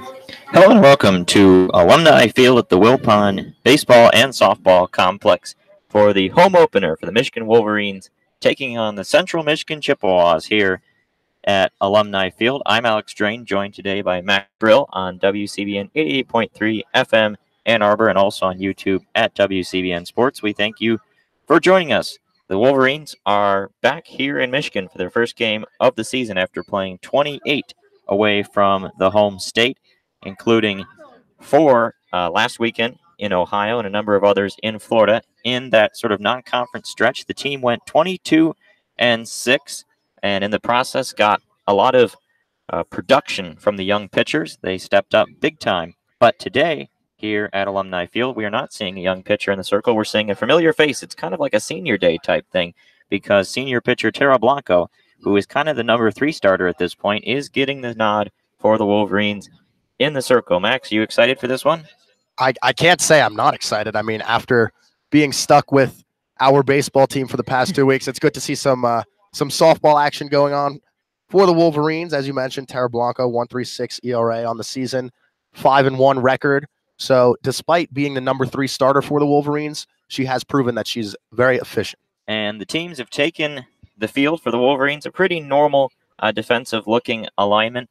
Hello and welcome to Alumni Field at the Wilpon Baseball and Softball Complex for the home opener for the Michigan Wolverines taking on the Central Michigan Chippewas here at Alumni Field. I'm Alex Drain, joined today by Matt Brill on WCBN 88.3 FM Ann Arbor and also on YouTube at WCBN Sports. We thank you for joining us. The Wolverines are back here in Michigan for their first game of the season after playing 28 away from the home state, including 4 last weekend in Ohio and a number of others in Florida. In that sort of non-conference stretch, the team went 22-6, and in the process got a lot of production from the young pitchers. They stepped up big time. But today, here at Alumni Field, we are not seeing a young pitcher in the circle. We're seeing a familiar face. It's kind of like a senior day type thing because senior pitcher Tara Blanco, who is kind of the number 3 starter at this point, is getting the nod for the Wolverines in the circle. Max, are you excited for this one? I can't say I'm not excited. I mean, after being stuck with our baseball team for the past 2 weeks, it's good to see some softball action going on for the Wolverines. As you mentioned, Tara Blanco, 1.36 ERA on the season, 5-1 record. So despite being the number 3 starter for the Wolverines, she has proven that she's very efficient. And the teams have taken the field for the Wolverines, a pretty normal defensive-looking alignment.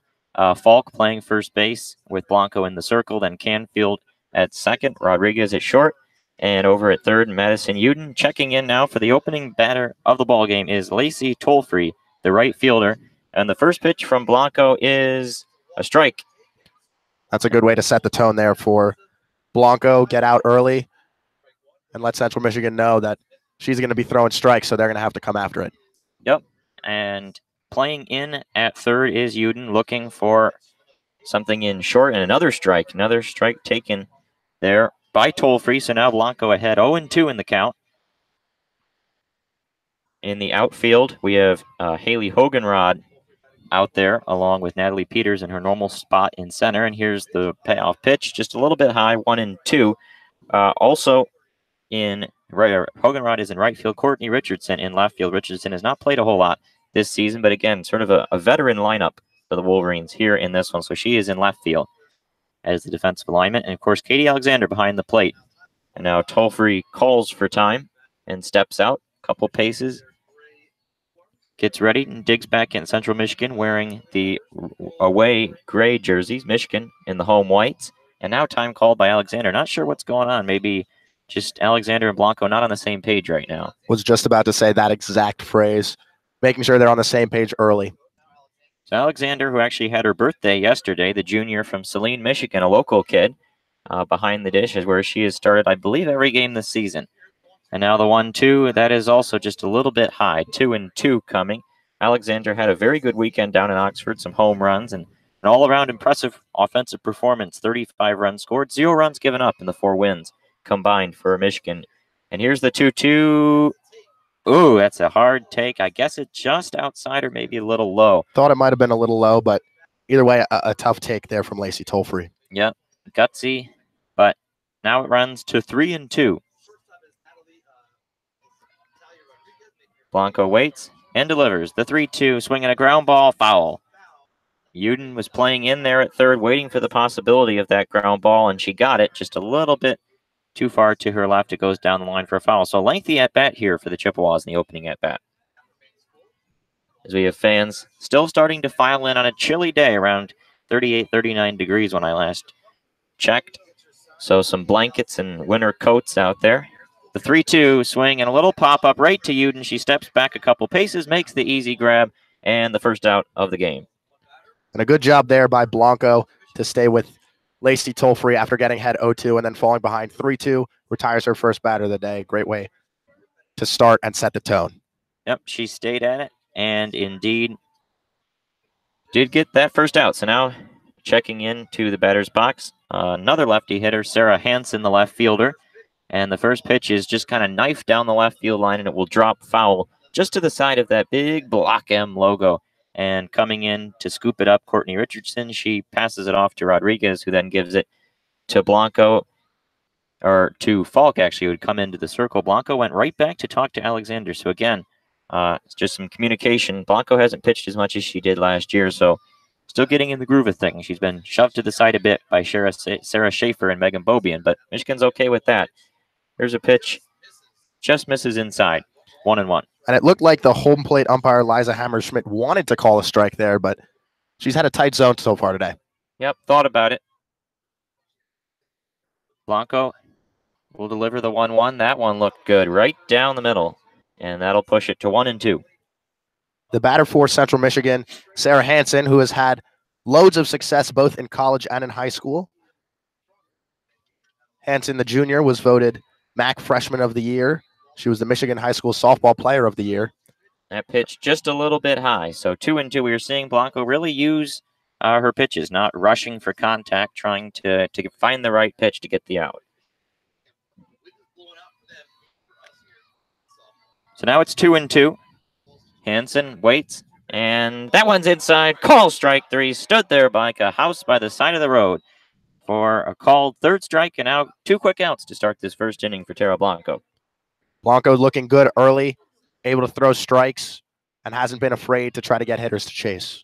Falk playing first base with Blanco in the circle, then Canfield at second, Rodriguez at short, and over at third, Madison Uden. Checking in now for the opening batter of the ballgame is Lacey Tollfree, the right fielder. And the first pitch from Blanco is a strike. That's a good way to set the tone there for Blanco. Get out early and let Central Michigan know that she's going to be throwing strikes, so they're going to have to come after it. Yep. And playing in at third is Uden, looking for something in short and another strike. Another strike taken there by Tollfree. So now Blanco ahead 0-2 in the count. In the outfield, we have Haley Hoganrod out there along with Natalie Peters in her normal spot in center. And here's the payoff pitch, just a little bit high, 1-2. Also in right, Hoganrod is in right field. Courtney Richardson in left field. Richardson has not played a whole lot this season, but again, sort of a veteran lineup for the Wolverines here in this one. So she is in left field as the defensive alignment. And of course, Katie Alexander behind the plate. And now Tollfree calls for time and steps out a couple paces. Gets ready and digs back in. Central Michigan wearing the away gray jerseys. Michigan in the home whites. And now time called by Alexander. Not sure what's going on. Maybe just Alexander and Blanco not on the same page right now. Was just about to say that exact phrase. Making sure they're on the same page early. So Alexander, who actually had her birthday yesterday, the junior from Saline, Michigan, a local kid, behind the dish is where she has started, I believe, every game this season. And now the 1-2, that is also just a little bit high. 2-2 coming. Alexander had a very good weekend down in Oxford, some home runs, and an all-around impressive offensive performance. 35 runs scored, 0 runs given up in the 4 wins combined for Michigan. And here's the 2-2. Ooh, that's a hard take. I guess it's just outside or maybe a little low. Thought it might have been a little low, but either way, a tough take there from Lacey Tollfree. Yep, gutsy, but now it runs to 3-2. Blanco waits and delivers. The 3-2, swinging a ground ball, foul. Uden was playing in there at third, waiting for the possibility of that ground ball, and she got it just a little bit too far to her left. It goes down the line for a foul. So lengthy at-bat here for the Chippewas in the opening at-bat. As we have fans still starting to file in on a chilly day, around 38, 39 degrees when I last checked. So some blankets and winter coats out there. The 3-2 swing and a little pop-up right to Uden. She steps back a couple paces, makes the easy grab, and the first out of the game. And a good job there by Blanco to stay with Lacey Tollfree after getting ahead 0-2 and then falling behind 3-2. Retires her first batter of the day. Great way to start and set the tone. Yep, she stayed at it and indeed did get that first out. So now checking in to the batter's box, another lefty hitter, Sarah Hansen, the left fielder. And the first pitch is just kind of knifed down the left field line, and it will drop foul just to the side of that big Block M logo. And coming in to scoop it up, Courtney Richardson. She passes it off to Rodriguez, who then gives it to Blanco, or to Falk, actually, who would come into the circle. Blanco went right back to talk to Alexander. So, again, it's just some communication. Blanco hasn't pitched as much as she did last year, so still getting in the groove of things. She's been shoved to the side a bit by Sarah Schaefer and Megan Bobian, but Michigan's okay with that. Here's a pitch. Just misses inside. 1-1. And it looked like the home plate umpire, Liza Hammerschmidt, wanted to call a strike there, but she's had a tight zone so far today. Yep, thought about it. Blanco will deliver the 1-1. That one looked good right down the middle, and that'll push it to 1-2. The batter for Central Michigan, Sarah Hansen, who has had loads of success both in college and in high school. Hansen, the junior, was voted MAC Freshman of the Year. She was the Michigan High School Softball Player of the Year. That pitch just a little bit high. So 2-2. We were seeing Blanco really use her pitches, not rushing for contact, trying to find the right pitch to get the out. So now it's 2-2. Hansen waits, and that one's inside. Call strike 3. Stood there like a house by the side of the road for a called third strike, and now 2 quick outs to start this first inning for Tara Blanco. Blanco looking good early, able to throw strikes, and hasn't been afraid to try to get hitters to chase.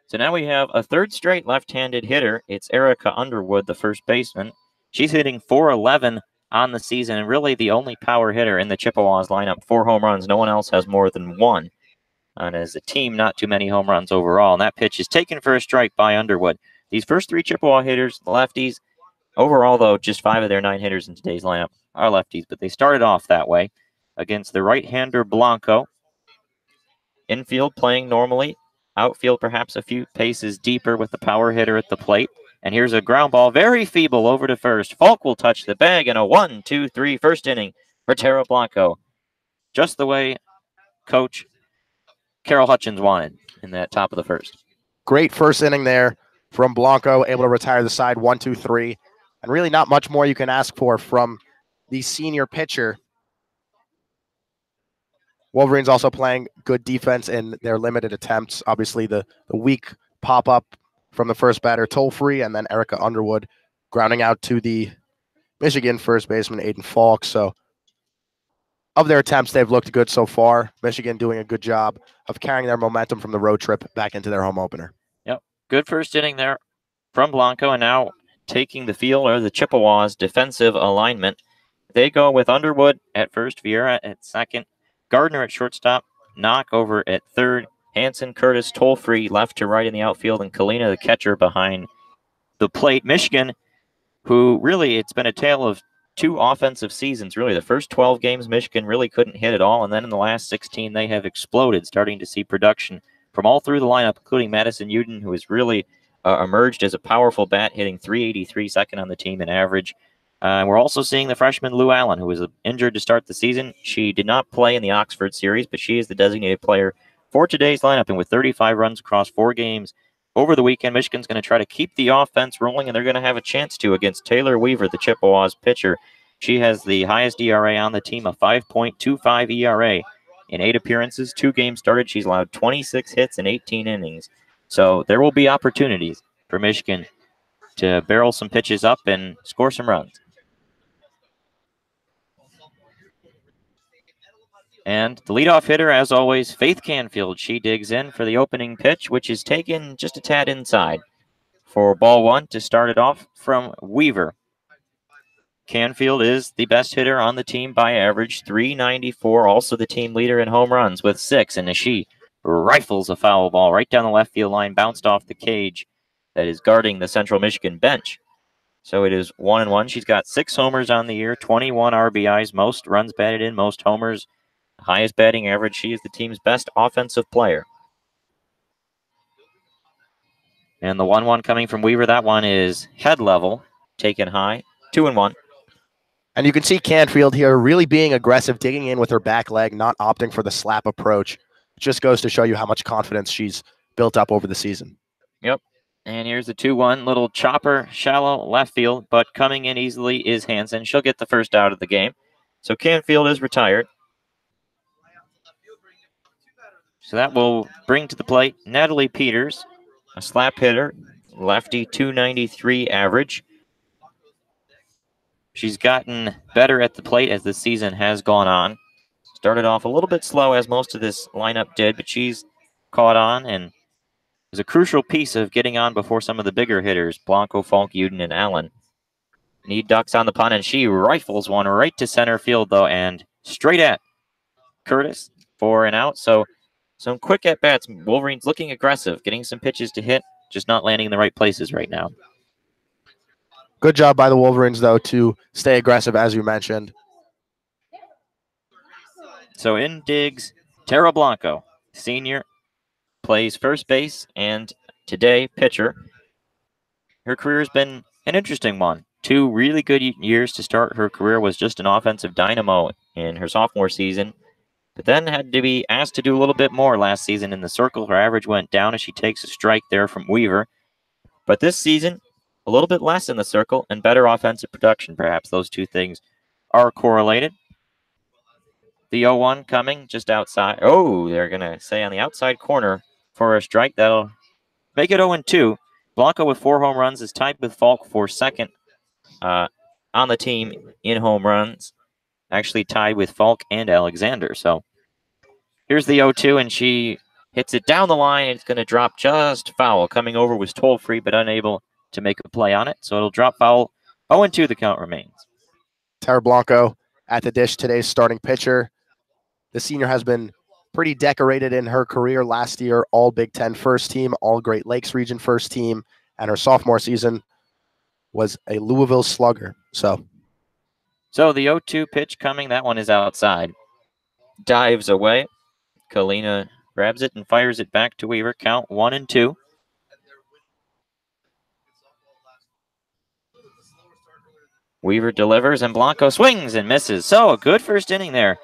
So now we have a third straight left-handed hitter. It's Erica Underwood, the first baseman. She's hitting .411 on the season, and really the only power hitter in the Chippewas lineup. 4 home runs. No one else has more than 1. And as a team, not too many home runs overall. And that pitch is taken for a strike by Underwood. These first 3 Chippewa hitters, lefties. Overall, though, just 5 of their 9 hitters in today's lineup are lefties, but they started off that way against the right-hander Blanco. Infield playing normally. Outfield perhaps a few paces deeper with the power hitter at the plate. And here's a ground ball, very feeble, over to first. Falk will touch the bag, and a 1-2-3 first inning for Tara Blanco. Just the way Coach Carol Hutchins wanted in that top of the first. Great first inning there from Blanco, able to retire the side 1-2-3. And really not much more you can ask for from the senior pitcher. Wolverines also playing good defense in their limited attempts. Obviously, the weak pop-up from the first batter, Toll-Free, and then Erica Underwood grounding out to the Michigan first baseman, Aiden Falk. So of their attempts, they've looked good so far. Michigan doing a good job of carrying their momentum from the road trip back into their home opener. Yep, good first inning there from Blanco, and now taking the field are the Chippewas' defensive alignment. They go with Underwood at first, Vieira at second, Gardner at shortstop, Knock over at third, Hansen, Curtis, Toll-Free left to right in the outfield, and Kalina, the catcher, behind the plate. Michigan, who really, it's been a tale of 2 offensive seasons, really. The first 12 games, Michigan really couldn't hit at all, and then in the last 16, they have exploded, starting to see production from all through the lineup, including Madison Uden, who has really emerged as a powerful bat, hitting .383, second on the team in average. We're also seeing the freshman Lou Allen, who was injured to start the season. She did not play in the Oxford series, but she is the designated player for today's lineup. And with 35 runs across 4 games over the weekend, Michigan's going to try to keep the offense rolling, and they're going to have a chance to against Taylor Weaver, the Chippewas pitcher. She has the highest ERA on the team, a 5.25 ERA. In 8 appearances, 2 games started, she's allowed 26 hits in 18 innings. So there will be opportunities for Michigan to barrel some pitches up and score some runs. And the leadoff hitter, as always, Faith Canfield. She digs in for the opening pitch, which is taken just a tad inside for ball 1 to start it off from Weaver. Canfield is the best hitter on the team by average, .394, also the team leader in home runs with 6. And she rifles a foul ball right down the left field line, bounced off the cage that is guarding the Central Michigan bench. So it is 1-1. She's got 6 homers on the year, 21 RBIs, most runs batted in, most homers, highest batting average. She is the team's best offensive player. And the 1-1 coming from Weaver, that one is head level, taken high, 2-1. And you can see Canfield here really being aggressive, digging in with her back leg, not opting for the slap approach. It just goes to show you how much confidence she's built up over the season. Yep. And here's the 2-1, little chopper, shallow left field, but coming in easily is Hansen. She'll get the first out of the game. So Canfield is retired. So that will bring to the plate Natalie Peters, a slap hitter, lefty, .293 average. She's gotten better at the plate as the season has gone on. Started off a little bit slow, as most of this lineup did, but she's caught on and is a crucial piece of getting on before some of the bigger hitters, Blanco, Falk, Uden, and Allen. Need ducks on the punt, and she rifles one right to center field, though, and straight at Curtis for an out. So some quick at-bats. Wolverines looking aggressive, getting some pitches to hit, just not landing in the right places right now. Good job by the Wolverines, though, to stay aggressive, as you mentioned. So in digs Tara Blanco, senior, plays first base, and today pitcher. Her career has been an interesting one. 2 really good years to start her career, was just an offensive dynamo in her sophomore season, but then had to be asked to do a little bit more last season in the circle. Her average went down as she takes a strike there from Weaver. But this season, a little bit less in the circle and better offensive production, perhaps. Those two things are correlated. The 0-1 coming just outside. Oh, they're going to say on the outside corner for a strike. That'll make it 0-2. Blanco with 4 home runs is tied with Falk for second on the team in home runs. Actually tied with Falk and Alexander. So here's the 0-2, and she hits it down the line. It's going to drop just foul. Coming over was toll-free, but unable to make a play on it. So it'll drop foul. 0-2 the count remains. Tara Blanco at the dish, today's starting pitcher. The senior has been pretty decorated in her career. Last year, all Big Ten first team, all Great Lakes region first team, and her sophomore season was a Louisville Slugger. So the 0-2 pitch coming. That one is outside. Dives away. Kalina grabs it and fires it back to Weaver. Count 1-2. Weaver delivers, and Blanco swings and misses. So a good first inning there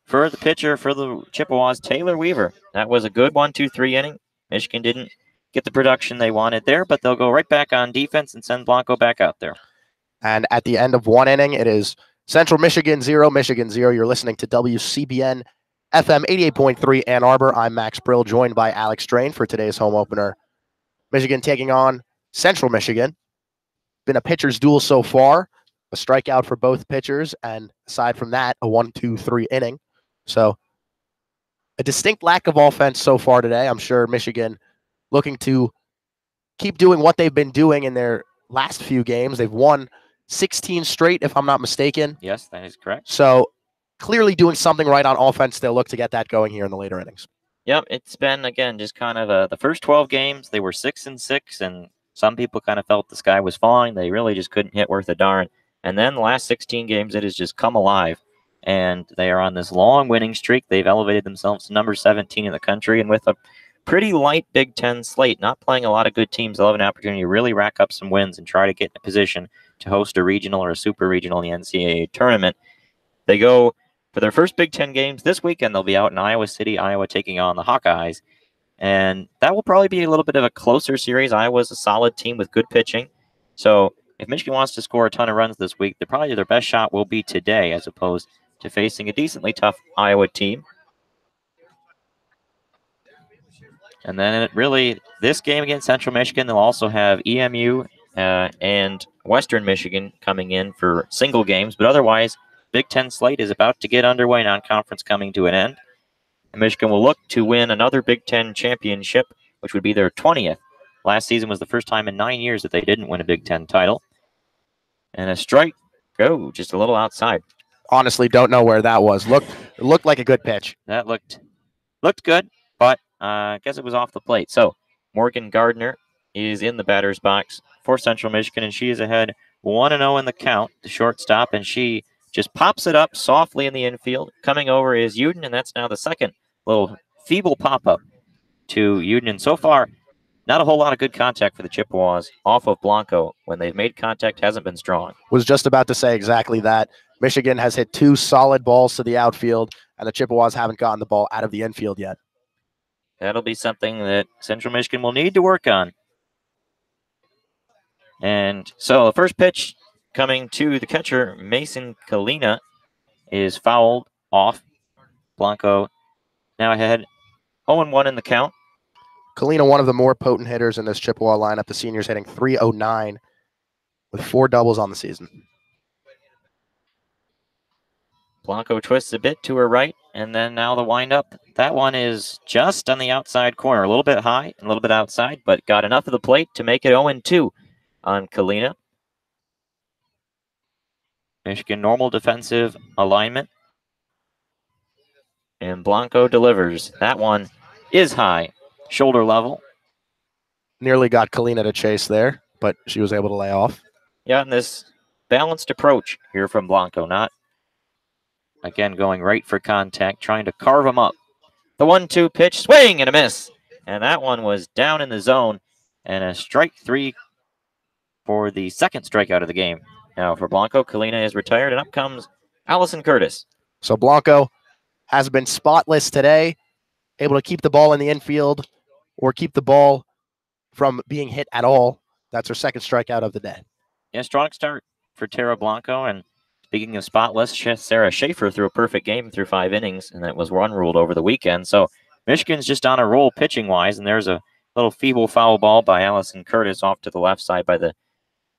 for the pitcher for the Chippewas, Taylor Weaver. That was a good 1-2-3 inning. Michigan didn't get the production they wanted there, but they'll go right back on defense and send Blanco back out there. And at the end of 1 inning, it is Central Michigan 0, Michigan 0. You're listening to WCBN FM 88.3 Ann Arbor. I'm Max Brill, joined by Alex Drain for today's home opener. Michigan taking on Central Michigan. Been a pitcher's duel so far. A strikeout for both pitchers, and aside from that, a 1-2-3 inning. So a distinct lack of offense so far today. I'm sure Michigan looking to keep doing what they've been doing in their last few games. They've won 16 straight, if I'm not mistaken. Yes, that is correct. So clearly doing something right on offense. They'll look to get that going here in the later innings. Yep, it's been, again, just kind of the first 12 games, they were 6-6, and some people kind of felt the sky was falling. They really just couldn't hit worth a darn. And then the last 16 games, it has just come alive. And they are on this long winning streak. They've elevated themselves to number 17 in the country. And with a pretty light Big Ten slate, not playing a lot of good teams, they'll have an opportunity to really rack up some wins and try to get in a position to host a regional or a super regional in the NCAA tournament. They go for their first Big Ten games this weekend. They'll be out in Iowa City, Iowa, taking on the Hawkeyes. And that will probably be a little bit of a closer series. Iowa's a solid team with good pitching. So if Michigan wants to score a ton of runs this week, their best shot will be today as opposed to facing a decently tough Iowa team. And then this game against Central Michigan, they'll also have EMU and Western Michigan coming in for single games. But otherwise, Big Ten slate is about to get underway, non-conference coming to an end. And Michigan will look to win another Big Ten championship, which would be their 20th. Last season was the first time in 9 years that they didn't win a Big Ten title. And a strike, just a little outside. Honestly, don't know where that was. It looked like a good pitch. That looked good, but I guess it was off the plate. So Morgan Gardner is in the batter's box for Central Michigan, and she is ahead 1-0 in the count, the shortstop, and she just pops it up softly in the infield. Coming over is Uden, and that's now the second little feeble pop-up to Uden. And so far, not a whole lot of good contact for the Chippewas off of Blanco. When they've made contact, hasn't been strong. Was just about to say exactly that. Michigan has hit 2 solid balls to the outfield, and the Chippewas haven't gotten the ball out of the infield yet. That'll be something that Central Michigan will need to work on. And so the first pitch coming to the catcher, Mason Kalina, is fouled off. Blanco now ahead 0-1 in the count. Kalina, one of the more potent hitters in this Chippewa lineup. The senior's hitting .309 with 4 doubles on the season. Blanco twists a bit to her right, and then now the windup. That one is just on the outside corner, a little bit high and a little bit outside, but got enough of the plate to make it 0-2 on Kalina. Michigan normal defensive alignment. And Blanco delivers. That one is high, shoulder level. Nearly got Kalina to chase there, but she was able to lay off. Yeah, and this balanced approach here from Blanco, not, again, going right for contact, trying to carve him up. The 1-2 pitch, swing and a miss. And that one was down in the zone, and a strike 3 for the second strikeout of the game. Now for Blanco, Kalina is retired, and up comes Allison Curtis. So Blanco has been spotless today, able to keep the ball in the infield or keep the ball from being hit at all. That's her second strikeout of the day. Yeah, strong start for Tara Blanco. And speaking of spotless, Sarah Schaefer threw a perfect game through 5 innings, and it was run ruled over the weekend. So Michigan's just on a roll pitching-wise, and there's a little feeble foul ball by Allison Curtis off to the left side by the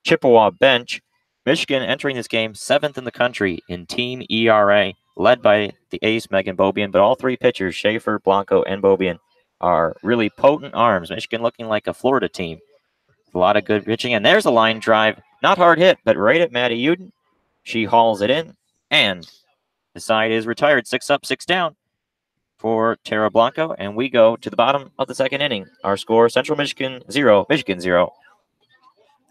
Chippewa bench. Michigan entering this game 7th in the country in team ERA, led by the ace Megan Beaubien, but all 3 pitchers, Schaefer, Blanco, and Beaubien, are really potent arms. Michigan looking like a Florida team. A lot of good pitching, and there's a line drive. Not hard hit, but right at Maddie Uden. She hauls it in, and the side is retired. 6 up, 6 down for Tara Blanco, and we go to the bottom of the second inning. Our score, Central Michigan 0, Michigan 0.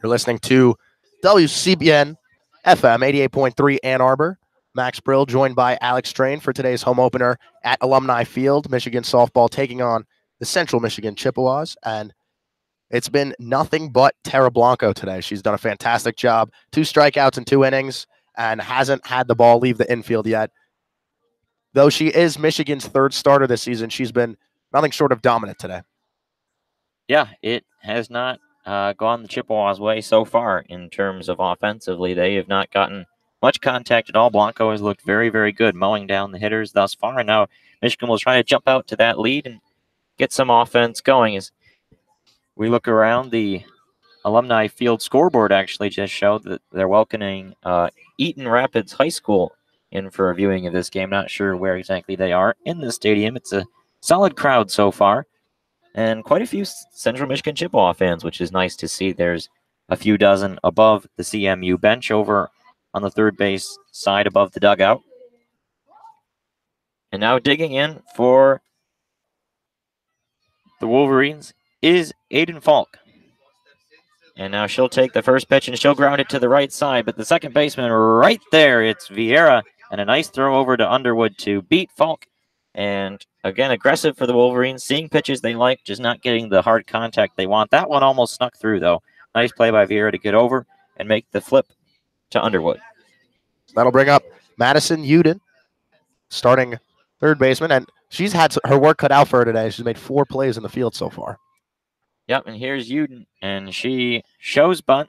You're listening to WCBN FM 88.3 Ann Arbor. Max Brill joined by Alex Strain for today's home opener at Alumni Field. Michigan softball taking on the Central Michigan Chippewas, and it's been nothing but Tara Blanco today. She's done a fantastic job. 2 strikeouts in 2 innings and hasn't had the ball leave the infield yet. Though she is Michigan's 3rd starter this season, she's been nothing short of dominant today. Yeah, it has not gone the Chippewas' way so far in terms of offensively. They have not gotten much contact at all. Blanco has looked very, very good mowing down the hitters thus far, and now Michigan will try to jump out to that lead and get some offense going. As we look around, the Alumni Field scoreboard actually just showed that they're welcoming Eaton Rapids High School in for a viewing of this game. Not sure where exactly they are in the stadium. It's a solid crowd so far, and quite a few Central Michigan Chippewa fans, which is nice to see. There's a few dozen above the CMU bench over on the third base side above the dugout. And now digging in for the Wolverines is Aiden Falk. And now she'll take the first pitch and she'll ground it to the right side. But the second baseman right there, it's Vieira. And a nice throw over to Underwood to beat Falk. And again, aggressive for the Wolverines. Seeing pitches they like, just not getting the hard contact they want. That one almost snuck through, though. Nice play by Vieira to get over and make the flip to Underwood. That'll bring up Madison Uden, starting third baseman. And she's had her work cut out for her today. She's made 4 plays in the field so far. Yep, and here's Uden, and she shows bunt,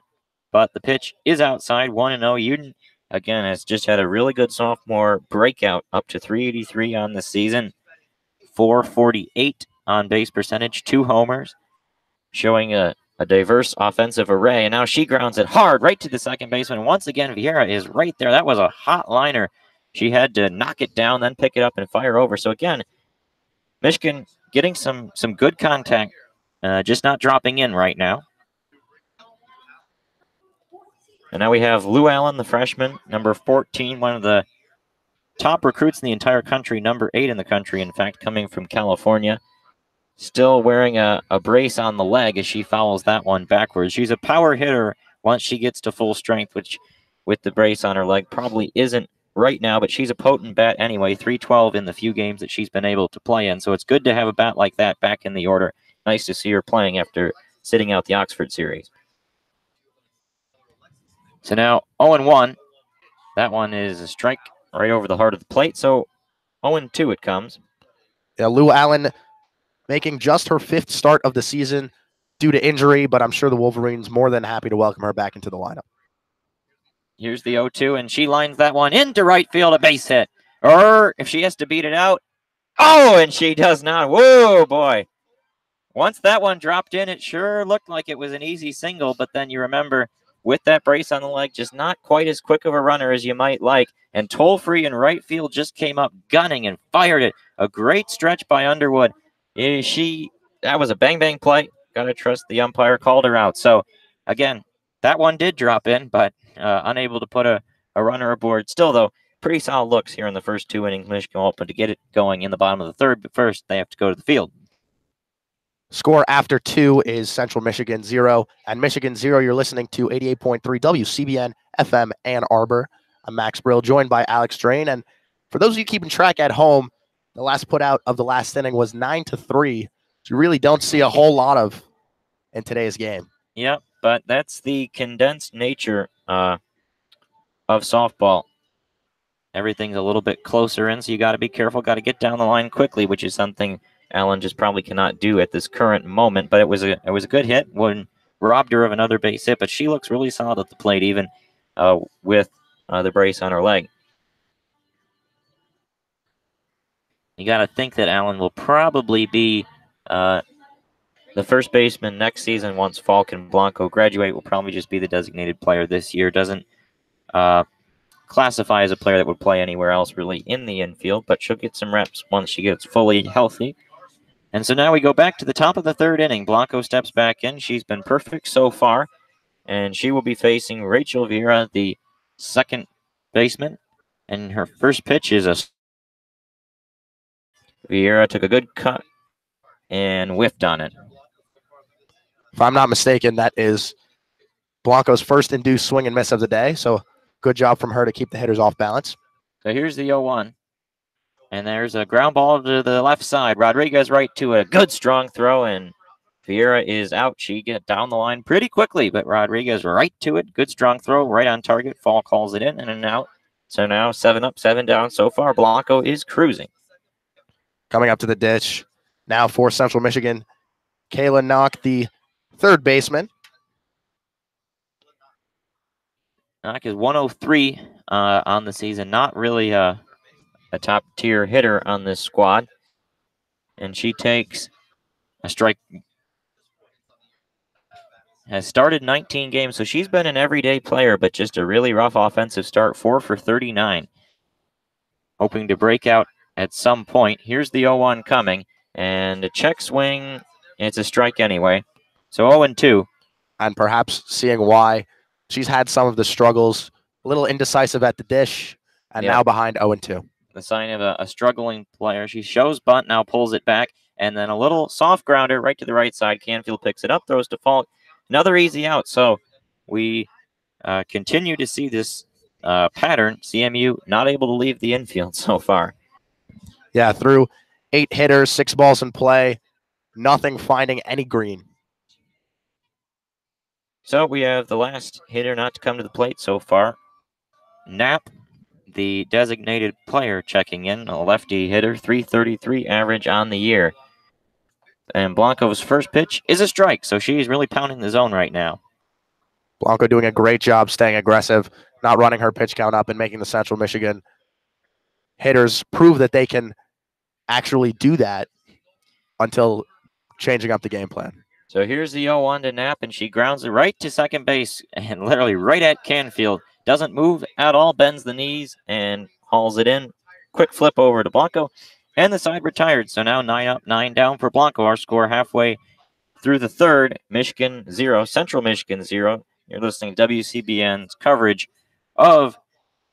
but the pitch is outside, 1-0. Uden, again, has just had a really good sophomore breakout, up to 383 on the season, 448 on base percentage, 2 homers, showing a diverse offensive array. And now she grounds it hard right to the second baseman. Once again, Vieira is right there. That was a hot liner. She had to knock it down, then pick it up and fire over. So again, Michigan getting some good contact. Just not dropping in right now. And now we have Lou Allen, the freshman, number 14, one of the top recruits in the entire country, number 8 in the country, in fact, coming from California. Still wearing a brace on the leg as she fouls that one backwards. She's a power hitter once she gets to full strength, which with the brace on her leg probably isn't right now, but she's a potent bat anyway, 312 in the few games that she's been able to play in. So it's good to have a bat like that back in the order. Nice to see her playing after sitting out the Oxford series. So now 0-1. That one is a strike right over the heart of the plate. So 0-2 it comes. Yeah, Lou Allen making just her 5th start of the season due to injury, but I'm sure the Wolverines more than happy to welcome her back into the lineup. Here's the 0-2, and she lines that one into right field, a base hit. Or if she has to beat it out, oh, and she does not. Whoa, boy. Once that one dropped in, it sure looked like it was an easy single, but then you remember with that brace on the leg, just not quite as quick of a runner as you might like. And Toll-Free in right field just came up gunning and fired it. A great stretch by Underwood. That was a bang-bang play. Got to trust the umpire called her out. So, again, that one did drop in, but unable to put a runner aboard. Still, though, pretty solid looks here in the first 2 innings. Michigan open to get it going in the bottom of the third, but first they have to go to the field. Score after 2 is Central Michigan 0 and Michigan 0. You're listening to 88.3 WCBN FM Ann Arbor. I'm Max Brill, joined by Alex Drain. And for those of you keeping track at home, the last put out of the last inning was 9-3. So you really don't see a whole lot of in today's game. Yep, but that's the condensed nature of softball. Everything's a little bit closer in, so you got to be careful. Got to get down the line quickly, which is something Allen just probably cannot do at this current moment. But it was a good hit. When robbed her of another base hit, but she looks really solid at the plate, even with the brace on her leg. You got to think that Allen will probably be the first baseman next season once Falk and Blanco graduate. Will probably just be the designated player this year. Doesn't classify as a player that would play anywhere else really in the infield, but she'll get some reps once she gets fully healthy. And so now we go back to the top of the third inning. Blanco steps back in. She's been perfect so far, and she will be facing Rachel Vieira, the second baseman. And her first pitch is Vieira took a good cut and whiffed on it. If I'm not mistaken, that is Blanco's first induced swing and miss of the day. So good job from her to keep the hitters off balance. So here's the 0-1. And there's a ground ball to the left side. Rodriguez right to a good strong throw, and Vieira is out. She get down the line pretty quickly, but Rodriguez right to it. Good strong throw, right on target. Fall calls it in and an out. So now 7 up, 7 down so far. Blanco is cruising. Coming up to the ditch now for Central Michigan, Kayla Knock, the third baseman. Knock is 103 on the season. Not really a top-tier hitter on this squad. And she takes a strike. Has started 19 games, so she's been an everyday player, but just a really rough offensive start, 4 for 39. Hoping to break out at some point. Here's the 0-1 coming, and a check swing. It's a strike anyway. So 0-2. And perhaps seeing why she's had some of the struggles, a little indecisive at the dish, and now behind 0-2. The sign of a struggling player. She shows bunt, now pulls it back, and then a little soft grounder right to the right side. Canfield picks it up, throws to Falk. Another easy out. So we continue to see this pattern. CMU not able to leave the infield so far. Yeah, through 8 hitters, 6 balls in play, nothing finding any green. So we have the last hitter not to come to the plate so far. Knapp, the designated player, checking in, a lefty hitter, 333 average on the year. And Blanco's first pitch is a strike, so she's really pounding the zone right now. Blanco doing a great job staying aggressive, not running her pitch count up and making the Central Michigan hitters prove that they can actually do that until changing up the game plan. So here's the 0-1 to Knapp, and she grounds it right to second base and literally right at Canfield. Doesn't move at all, bends the knees and hauls it in. Quick flip over to Blanco, and the side retired. So now 9 up, 9 down for Blanco. Our score halfway through the third. Michigan 0, Central Michigan 0. You're listening to WCBN's coverage of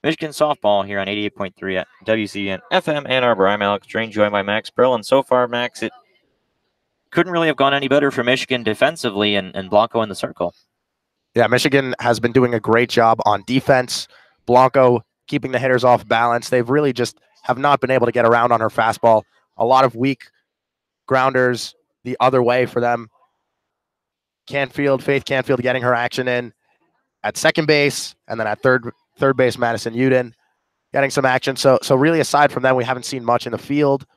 Michigan softball here on 88.3 at WCBN FM Ann Arbor. I'm Alex Drain, joined by Max Brill. And so far, Max, it couldn't really have gone any better for Michigan defensively and Blanco in the circle. Yeah, Michigan has been doing a great job on defense. Blanco keeping the hitters off balance. They've really just have not been able to get around on her fastball. A lot of weak grounders the other way for them. Faith Canfield getting her action in at second base, and then at third base, Madison Uden getting some action. So really, aside from them, we haven't seen much in the field,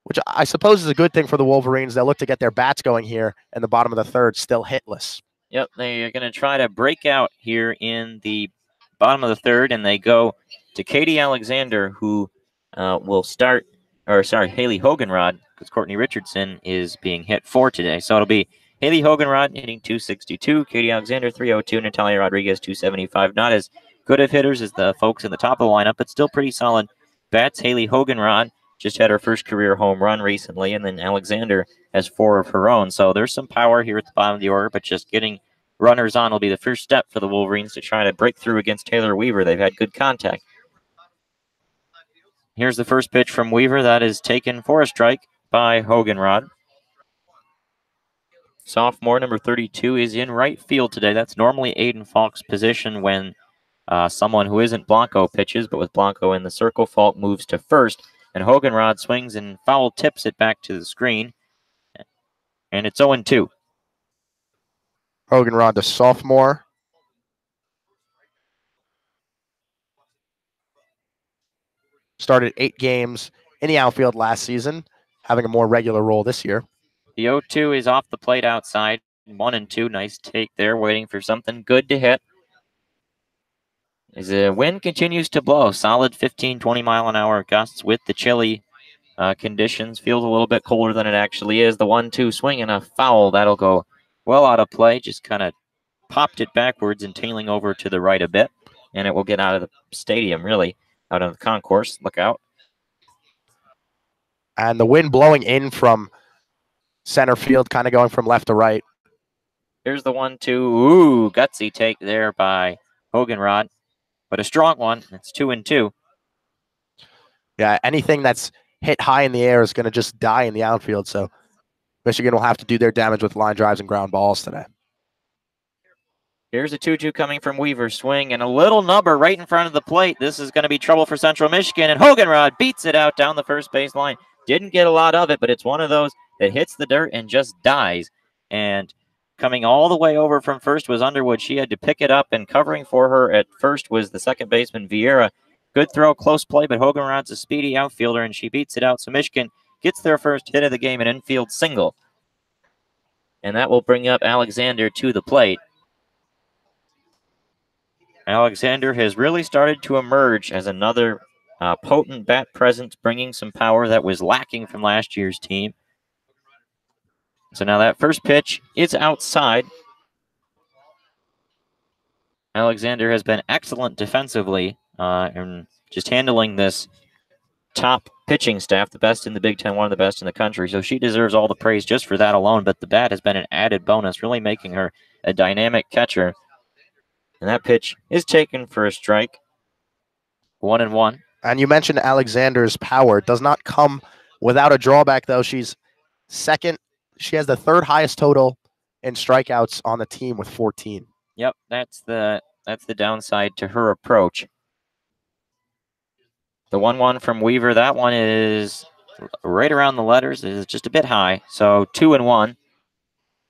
which I suppose is a good thing for the Wolverines. They'll look to get their bats going here in the bottom of the third, still hitless. Yep, they are going to try to break out here in the bottom of the third, and they go to Katie Alexander, who will start, Haley Hoganrod, because Courtney Richardson is being hit for today. So it'll be Haley Hoganrod hitting 262. Katie Alexander 302. Natalia Rodriguez 275. Not as good of hitters as the folks in the top of the lineup, but still pretty solid bats. Haley Hoganrod just had her first career home run recently, and then Alexander has 4 of her own. So there's some power here at the bottom of the order, but just getting runners on will be the first step for the Wolverines to try to break through against Taylor Weaver. They've had good contact. Here's the first pitch from Weaver. That is taken for a strike by Hoganrod. Sophomore number 32 is in right field today. That's normally Aiden Falk's position when someone who isn't Blanco pitches, but with Blanco in the circle, Falk moves to first, and Hoganrod swings and foul tips it back to the screen, and it's 0-2. Hoganrod, the sophomore. Started 8 games in the outfield last season, having a more regular role this year. The 0-2 is off the plate outside. 1-2. Nice take there, waiting for something good to hit. As the wind continues to blow, solid 15, 20 mile an hour gusts with the chilly conditions. Feels a little bit colder than it actually is. The 1-2 swing and a foul. That'll go well out of play. Just kind of popped it backwards and tailing over to the right a bit. And it will get out of the stadium, really, out of the concourse. Look out. And the wind blowing in from center field, kind of going from left to right. Here's the 1-2. Ooh, gutsy take there by Hoganrod. But a strong one. It's 2-2. Yeah, anything that's hit high in the air is going to just die in the outfield. So Michigan will have to do their damage with line drives and ground balls today. Here's a 2-2 coming from Weaver. Swing and a little number right in front of the plate. This is going to be trouble for Central Michigan. And Hoganrod beats it out down the first base line. Didn't get a lot of it, but it's one of those that hits the dirt and just dies. And coming all the way over from first was Underwood. She had to pick it up, and covering for her at first was the second baseman, Vieira. Good throw, close play, but Hoganrod's a speedy outfielder, and she beats it out. So Michigan gets their first hit of the game, an infield single. And that will bring up Alexander to the plate. Alexander has really started to emerge as another potent bat presence, bringing some power that was lacking from last year's team. So now that first pitch is outside. Alexander has been excellent defensively and just handling this top pitching staff, the best in the Big Ten, one of the best in the country. So she deserves all the praise just for that alone, but the bat has been an added bonus, really making her a dynamic catcher. And that pitch is taken for a strike. 1-1. And you mentioned Alexander's power. It does not come without a drawback, though. She's second. She has the third highest total in strikeouts on the team with 14. Yep, that's the downside to her approach. The 1-1 from Weaver, that one is right around the letters. It is just a bit high. So 2-1.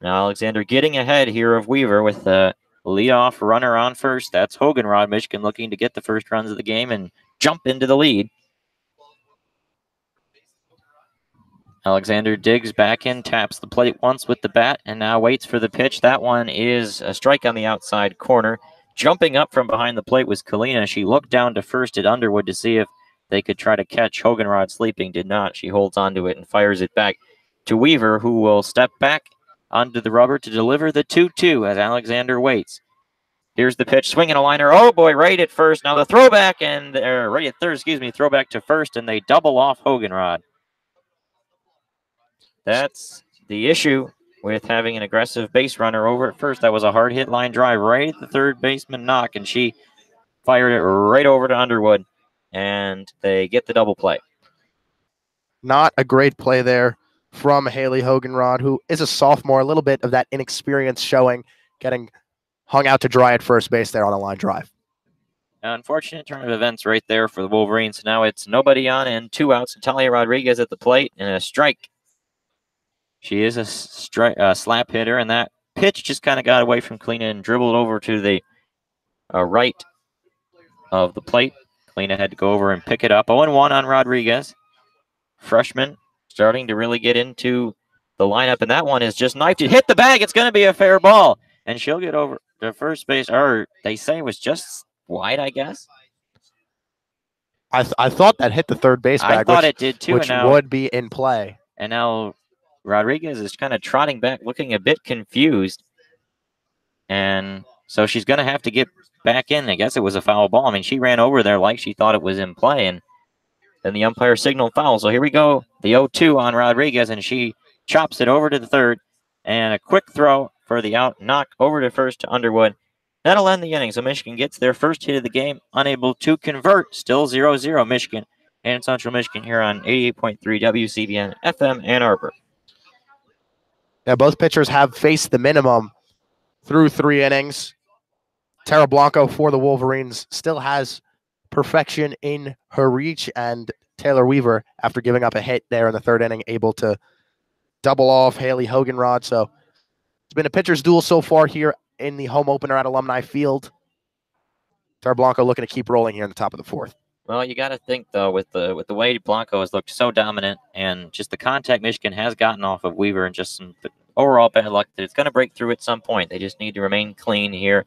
Now Alexander getting ahead here of Weaver with the leadoff runner on first. That's Hoganrod. Michigan looking to get the first runs of the game and jump into the lead. Alexander digs back in, taps the plate once with the bat, and now waits for the pitch. That one is a strike on the outside corner. Jumping up from behind the plate was Kalina. She looked down to first at Underwood to see if they could try to catch Hoganrod sleeping. Did not. She holds onto it and fires it back to Weaver, who will step back onto the rubber to deliver the 2-2 as Alexander waits. Here's the pitch, swinging a liner. Oh boy, right at first. Now the throwback and right at third, throwback to first, and they double off Hoganrod. That's the issue with having an aggressive base runner over at first. That was a hard hit line drive right at the third baseman knock, and she fired it right over to Underwood, and they get the double play. Not a great play there from Haley Hoganrod, who is a sophomore, a little bit of that inexperience showing, getting hung out to dry at first base there on a line drive. Unfortunate turn of events right there for the Wolverines. Now it's nobody on and 2 outs. Natalia Rodriguez at the plate and a strike. She is a slap hitter, and that pitch just kind of got away from Kalina and dribbled over to the right of the plate. Kalina had to go over and pick it up. 0-1 on Rodriguez. Freshman starting to really get into the lineup, and that one is just knifed. It hit the bag. It's going to be a fair ball, and she'll get over to first base, or they say it was just wide, I guess. I thought that hit the third base bag. I thought it did too. Which would be in play. And now Rodriguez is kind of trotting back, looking a bit confused. And so she's going to have to get back in. I guess it was a foul ball. I mean, she ran over there like she thought it was in play, and then the umpire signaled foul. So here we go, the 0-2 on Rodriguez, and she chops it over to the third. And a quick throw for the out, knock over to first to Underwood. That'll end the inning. So Michigan gets their first hit of the game, unable to convert. Still 0-0 Michigan and Central Michigan here on 88.3 WCBN FM Ann Arbor. Yeah, both pitchers have faced the minimum through 3 innings. Tara Blanco for the Wolverines still has perfection in her reach, and Taylor Weaver, after giving up a hit there in the 3rd inning, able to double off Haley Hoganrod. So it's been a pitcher's duel so far here in the home opener at Alumni Field. Tara Blanco looking to keep rolling here in the top of the 4th. Well, you got to think, though, with the way Blanco has looked so dominant and just the contact Michigan has gotten off of Weaver and just some overall bad luck, that it's going to break through at some point. They just need to remain clean here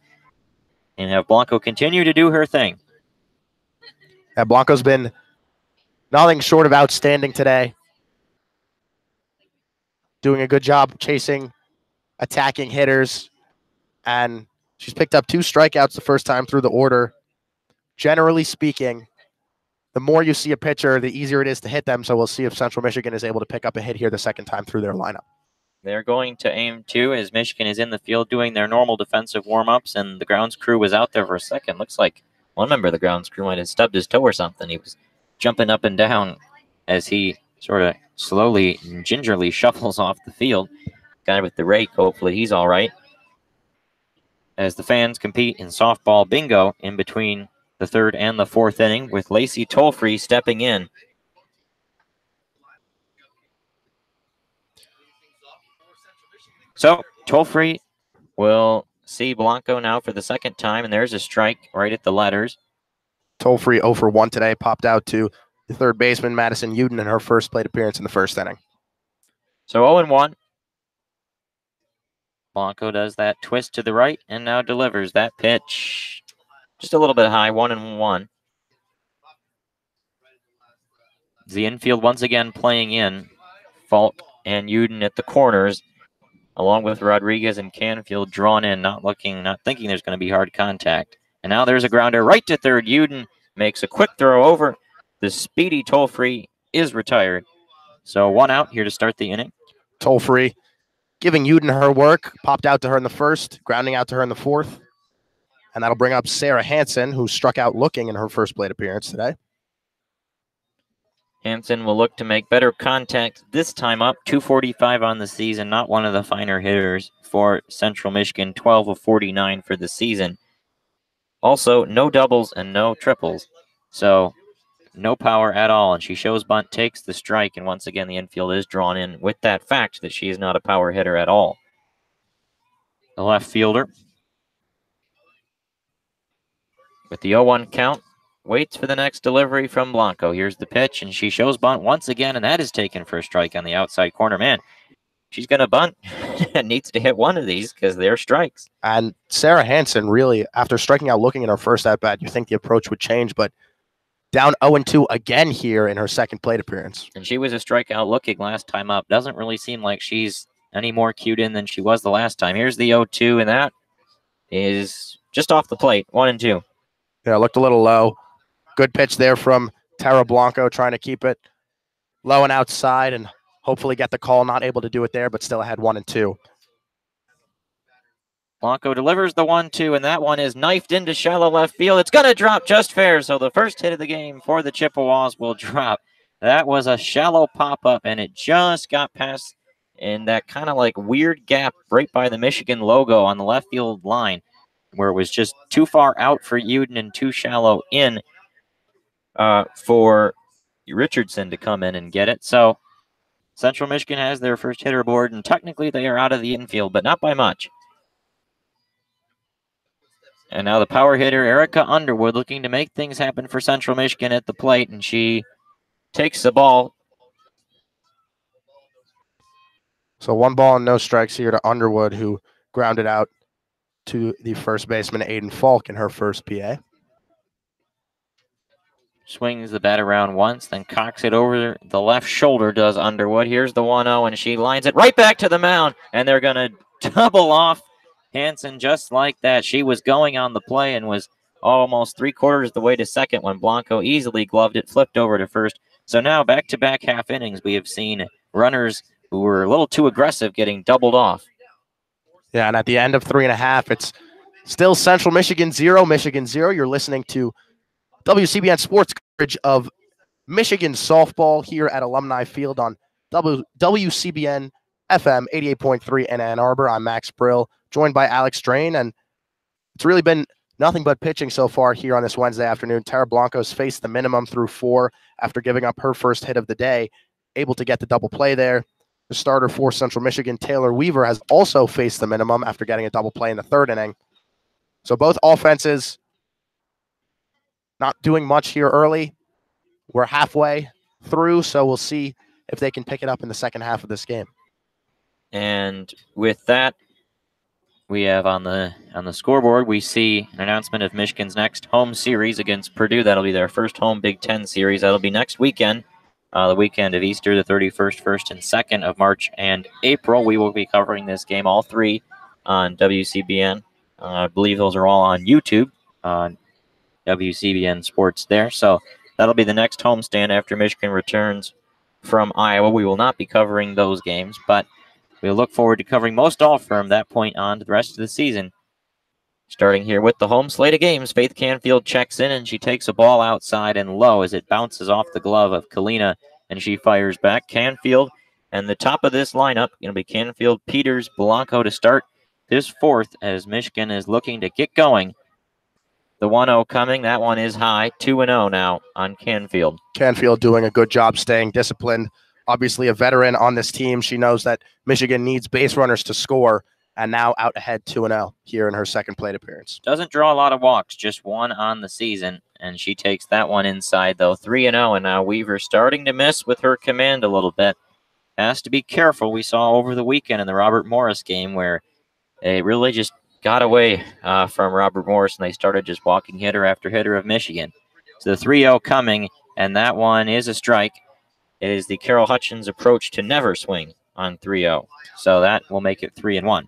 and have Blanco continue to do her thing. Yeah, Blanco's been nothing short of outstanding today. Doing a good job chasing, attacking hitters, and she's picked up 2 strikeouts the first time through the order. Generally speaking, the more you see a pitcher, the easier it is to hit them, so we'll see if Central Michigan is able to pick up a hit here the second time through their lineup. They're going to aim 2 as Michigan is in the field doing their normal defensive warm-ups, and the grounds crew was out there for a second. Looks like one member of the grounds crew might have stubbed his toe or something. He was jumping up and down as he sort of slowly and gingerly shuffles off the field. Guy with the rake, hopefully he's all right. As the fans compete in softball bingo in between the 3rd and the 4th inning, with Lacey Tolfree stepping in. So Tolfree will see Blanco now for the 2nd time, and there's a strike right at the letters. Tolfree 0 for 1 today, popped out to the 3rd baseman, Madison Uden, in her first plate appearance in the 1st inning. So 0-1. Blanco does that twist to the right and now delivers that pitch just a little bit high, 1-1. The infield once again playing in. Falk and Uden at the corners, along with Rodriguez and Canfield drawn in, not thinking there's going to be hard contact. And now there's a grounder right to 3rd. Uden makes a quick throw over. The speedy Tolfree is retired. So 1 out here to start the inning. Tolfree giving Uden her work, popped out to her in the 1st, grounding out to her in the 4th. And that'll bring up Sarah Hansen, who struck out looking in her first plate appearance today. Hansen will look to make better contact this time up. 245 on the season, not one of the finer hitters for Central Michigan, 12 of 49 for the season. Also, no doubles and no triples. So no power at all, and she shows bunt, takes the strike, and once again the infield is drawn in with that fact that she is not a power hitter at all. The left fielder, with the 0-1 count, waits for the next delivery from Blanco. Here's the pitch, and she shows bunt once again, and that is taken for a strike on the outside corner. Man, she's going to bunt and needs to hit one of these because they're strikes. And Sarah Hansen, really, after striking out looking in her first at-bat, you think the approach would change, but down 0-2 again here in her 2nd plate appearance. And she was a strikeout looking last time up. Doesn't really seem like she's any more cued in than she was the last time. Here's the 0-2, and that is just off the plate, 1-2. Yeah, looked a little low. Good pitch there from Tara Blanco, trying to keep it low and outside and hopefully get the call. Not able to do it there, but still ahead 1-2. Blanco delivers the 1-2, and that one is knifed into shallow left field. It's going to drop just fair, so the first hit of the game for the Chippewas will drop. That was a shallow pop-up, and it just got past in that kind of like weird gap right by the Michigan logo on the left field line, where it was just too far out for Uden and too shallow in for Richardson to come in and get it. So Central Michigan has their first hitter aboard, and technically they are out of the infield, but not by much. And now the power hitter, Erica Underwood, looking to make things happen for Central Michigan at the plate, and she takes the ball. So 1 ball and no strikes here to Underwood, who grounded out to the first baseman, Aiden Falk, in her first PA. swings the bat around once, then cocks it over the left shoulder, does Underwood. Here's the 1-0, and she lines it right back to the mound, and they're going to double off Hansen just like that. She was going on the play and was almost 3/4 of the way to second when Blanco easily gloved it, flipped over to first. So now back-to-back half innings, we have seen runners who were a little too aggressive getting doubled off. Yeah, and at the end of 3.5, it's still Central Michigan 0, Michigan 0. You're listening to WCBN Sports coverage of Michigan softball here at Alumni Field on WCBN FM 88.3 in Ann Arbor. I'm Max Brill, joined by Alex Drain, and it's really been nothing but pitching so far here on this Wednesday afternoon. Tara Blanco's faced the minimum through 4 after giving up her first hit of the day, able to get the double play there. The starter for Central Michigan, Taylor Weaver, has also faced the minimum after getting a double play in the 3rd inning. So both offenses not doing much here early. We're halfway through, so we'll see if they can pick it up in the second half of this game. And with that, we have on the scoreboard, we see an announcement of Michigan's next home series against Purdue. That'll be their first home Big Ten series. That'll be next weekend, the weekend of Easter, the 31st, 1st, and 2nd of March and April. We will be covering this game, all 3, on WCBN. I believe those are all on YouTube, on WCBN Sports there. So that'll be the next homestand after Michigan returns from Iowa. We will not be covering those games, but we look forward to covering most all from that point on to the rest of the season. Starting here with the home slate of games, Faith Canfield checks in, and she takes a ball outside and low as it bounces off the glove of Kalina, and she fires back. Canfield and the top of this lineup going to be Canfield, Peters, Blanco to start this 4th as Michigan is looking to get going. The 1-0 coming. That one is high. 2-0 now on Canfield. Canfield doing a good job staying disciplined. Obviously a veteran on this team. She knows that Michigan needs base runners to score, and now out ahead 2-0 here in her second plate appearance. Doesn't draw a lot of walks, just 1 on the season, and she takes that one inside, though. 3-0, and now Weaver starting to miss with her command a little bit. Has to be careful. We saw over the weekend in the Robert Morris game where it really just got away from Robert Morris, and they started just walking hitter after hitter of Michigan. So the 3-0 coming, and that one is a strike. It is the Carol Hutchins approach to never swing on 3-0. So that will make it 3-1.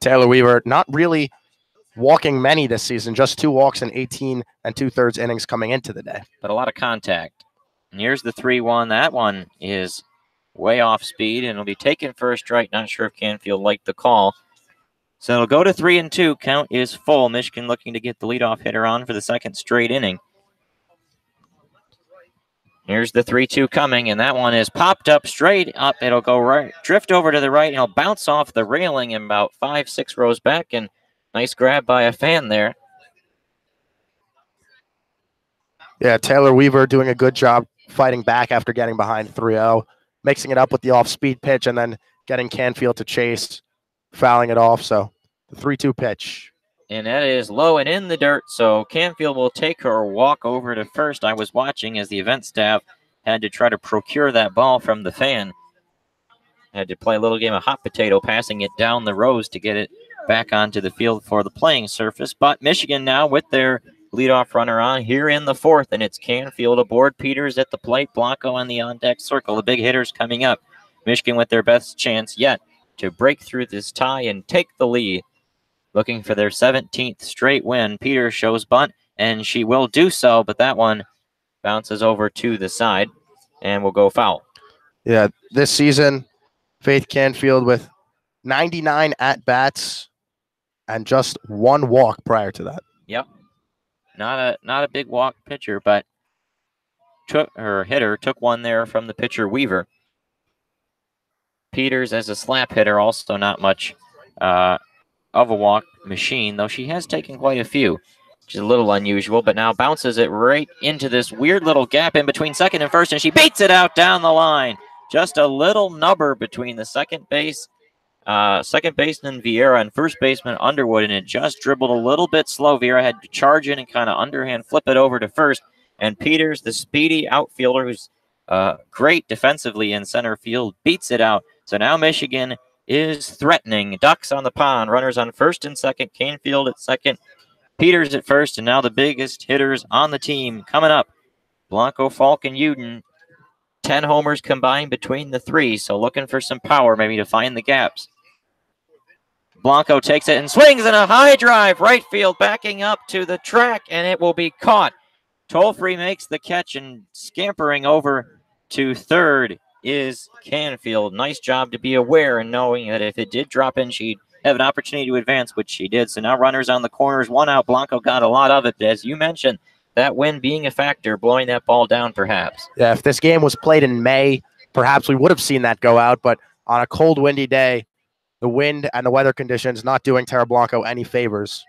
Taylor Weaver not really walking many this season, just 2 walks in 18 2/3 innings coming into the day. But a lot of contact. And here's the 3-1. That one is way off speed, and it'll be taken for a strike. Not sure if Canfield liked the call. So it'll go to 3-2. Count is full. Michigan looking to get the leadoff hitter on for the 2nd straight inning. Here's the 3-2 coming, and that one is popped up straight up. It'll go right, drift over to the right, and it'll bounce off the railing and about 5-6 rows back, and nice grab by a fan there. Yeah, Taylor Weaver doing a good job fighting back after getting behind 3-0, mixing it up with the off-speed pitch, and then getting Canfield to chase, fouling it off. So the 3-2 pitch. And that is low and in the dirt, so Canfield will take her walk over to first. I was watching as the event staff had to try to procure that ball from the fan. Had to play a little game of hot potato, passing it down the rows to get it back onto the field for the playing surface. But Michigan now with their leadoff runner on here in the 4th, and it's Canfield aboard, Peters at the plate, Blanco on the on-deck circle. The big hitters coming up. Michigan with their best chance yet to break through this tie and take the lead. Looking for their 17th straight win. Peters shows bunt, and she will do so, but that one bounces over to the side and will go foul. Yeah, this season, Faith Canfield with 99 at-bats and just 1 walk prior to that. Yep. Not a big walk pitcher, but her hitter took one there from the pitcher Weaver. Peters as a slap hitter, also not much of a walk machine, though she has taken quite a few, which is a little unusual, but now bounces it right into this weird little gap in between second and first, and she beats it out down the line. Just a little nubber between the second baseman Vieira and first baseman Underwood, and it just dribbled a little bit slow. Vieira had to charge in and kind of underhand flip it over to first, and Peters, the speedy outfielder who's great defensively in center field, beats it out. So now Michigan is threatening. Ducks on the pond, runners on first and second, Canfield at second, Peters at first, and now the biggest hitters on the team coming up. Blanco, Falk, and Uden, 10 homers combined between the three, so looking for some power maybe to find the gaps. Blanco takes it and swings in a high drive, right field, backing up to the track, and it will be caught. Tollfree makes the catch, and scampering over to third is Canfield. Nice job to be aware and knowing that if it did drop in, she'd have an opportunity to advance, which she did. So now runners on the corners, one out. Blanco got a lot of it, but as you mentioned, that wind being a factor, blowing that ball down perhaps. Yeah, if this game was played in May, perhaps we would have seen that go out, but on a cold, windy day, the wind and the weather conditions not doing Terra Blanco any favors.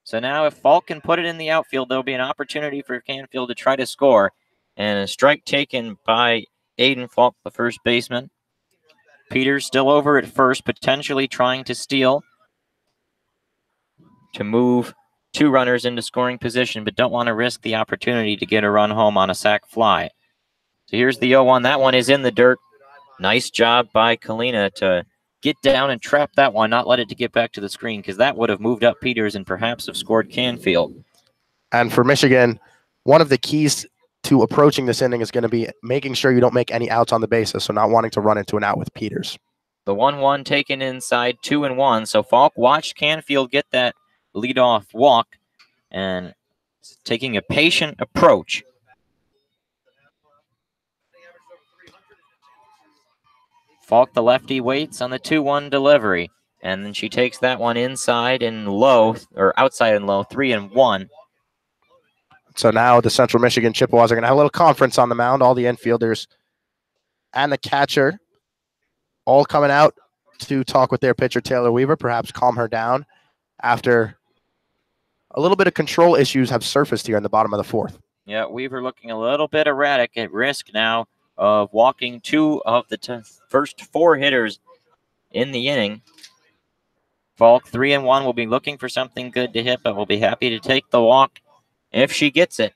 So now if Falk can put it in the outfield, there'll be an opportunity for Canfield to try to score. And a strike taken by Aiden Falk, the first baseman. Peters still over at first, potentially trying to steal to move two runners into scoring position, but don't want to risk the opportunity to get a run home on a sac fly. So here's the 0-1. That one is in the dirt. Nice job by Kalina to get down and trap that one, not let it to get back to the screen, because that would have moved up Peters and perhaps have scored Canfield. And for Michigan, one of the keys to approaching this inning is going to be making sure you don't make any outs on the bases, so not wanting to run into an out with Peters. The 1-1 taken inside, 2-1. So Falk watched Canfield get that leadoff walk and taking a patient approach. Falk, the lefty, waits on the 2-1 delivery, and then she takes that one inside and low, or outside and low, 3-1. So now the Central Michigan Chippewas are going to have a little conference on the mound. All the infielders and the catcher all coming out to talk with their pitcher, Taylor Weaver, perhaps calm her down after a little bit of control issues have surfaced here in the bottom of the fourth. Yeah, Weaver looking a little bit erratic, at risk now of walking two of the first four hitters in the inning. Falk, 3-1, will be looking for something good to hit, but will be happy to take the walk if she gets it.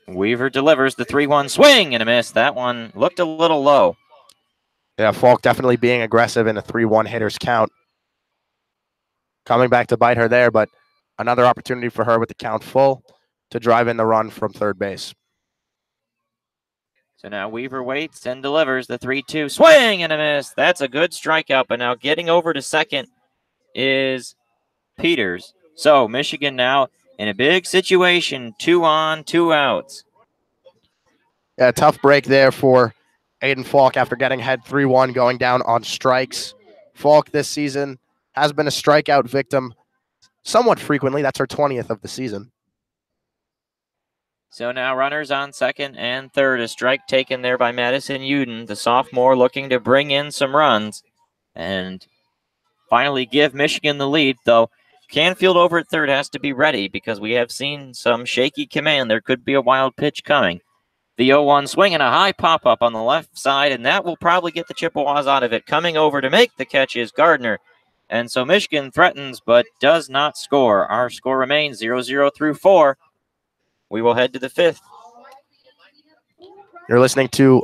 Weaver delivers the 3-1 swing and a miss. That one looked a little low. Yeah, Falk definitely being aggressive in a 3-1 hitters count. Coming back to bite her there, but another opportunity for her with the count full to drive in the run from third base. So now Weaver waits and delivers the 3-2 swing and a miss. That's a good strikeout, but now getting over to second is Peters. So Michigan now in a big situation, 2 on, 2 outs. Yeah, tough break there for Aiden Falk after getting ahead 3-1, going down on strikes. Falk this season has been a strikeout victim somewhat frequently. That's her 20th of the season. So now runners on second and third. A strike taken there by Madison Uden, the sophomore, looking to bring in some runs and finally give Michigan the lead, though Canfield over at third has to be ready because we have seen some shaky command. There could be a wild pitch coming. The 0-1 swing and a high pop-up on the left side, and that will probably get the Chippewas out of it. Coming over to make the catch is Gardner. And so Michigan threatens but does not score. Our score remains 0-0 through 4. We will head to the fifth. You're listening to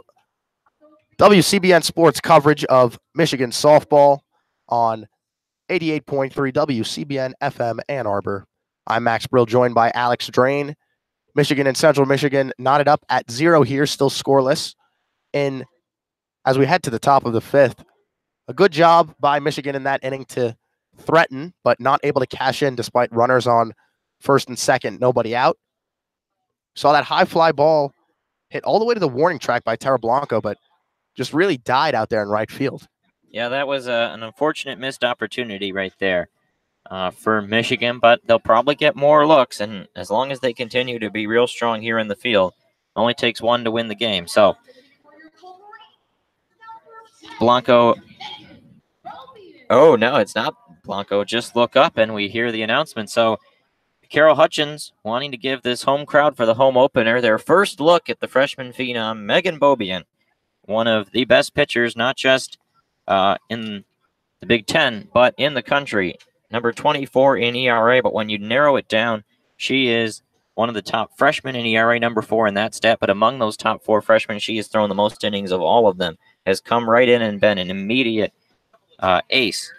WCBN Sports coverage of Michigan softball on 88.3 WCBN FM Ann Arbor. I'm Max Brill, joined by Alex Drain. Michigan and Central Michigan knotted up at 0 here, still scoreless. As we head to the top of the fifth, a good job by Michigan in that inning to threaten, but not able to cash in despite runners on first and second, nobody out. Saw that high fly ball hit all the way to the warning track by Terra Blanco, but just really died out there in right field. Yeah, that was an unfortunate missed opportunity right there for Michigan, but they'll probably get more looks, and as long as they continue to be real strong here in the field, it only takes one to win the game. So Blanco, oh, no, it's not Blanco. Just look up, and we hear the announcement. So Carol Hutchins wanting to give this home crowd for the home opener their first look at the freshman phenom, Megan Beaubien, one of the best pitchers, not just in the Big Ten, but in the country. Number 24 in ERA, but when you narrow it down, she is one of the top freshmen in ERA, number 4 in that stat, but among those top 4 freshmen, she has thrown the most innings of all of them, has come right in and been an immediate ace.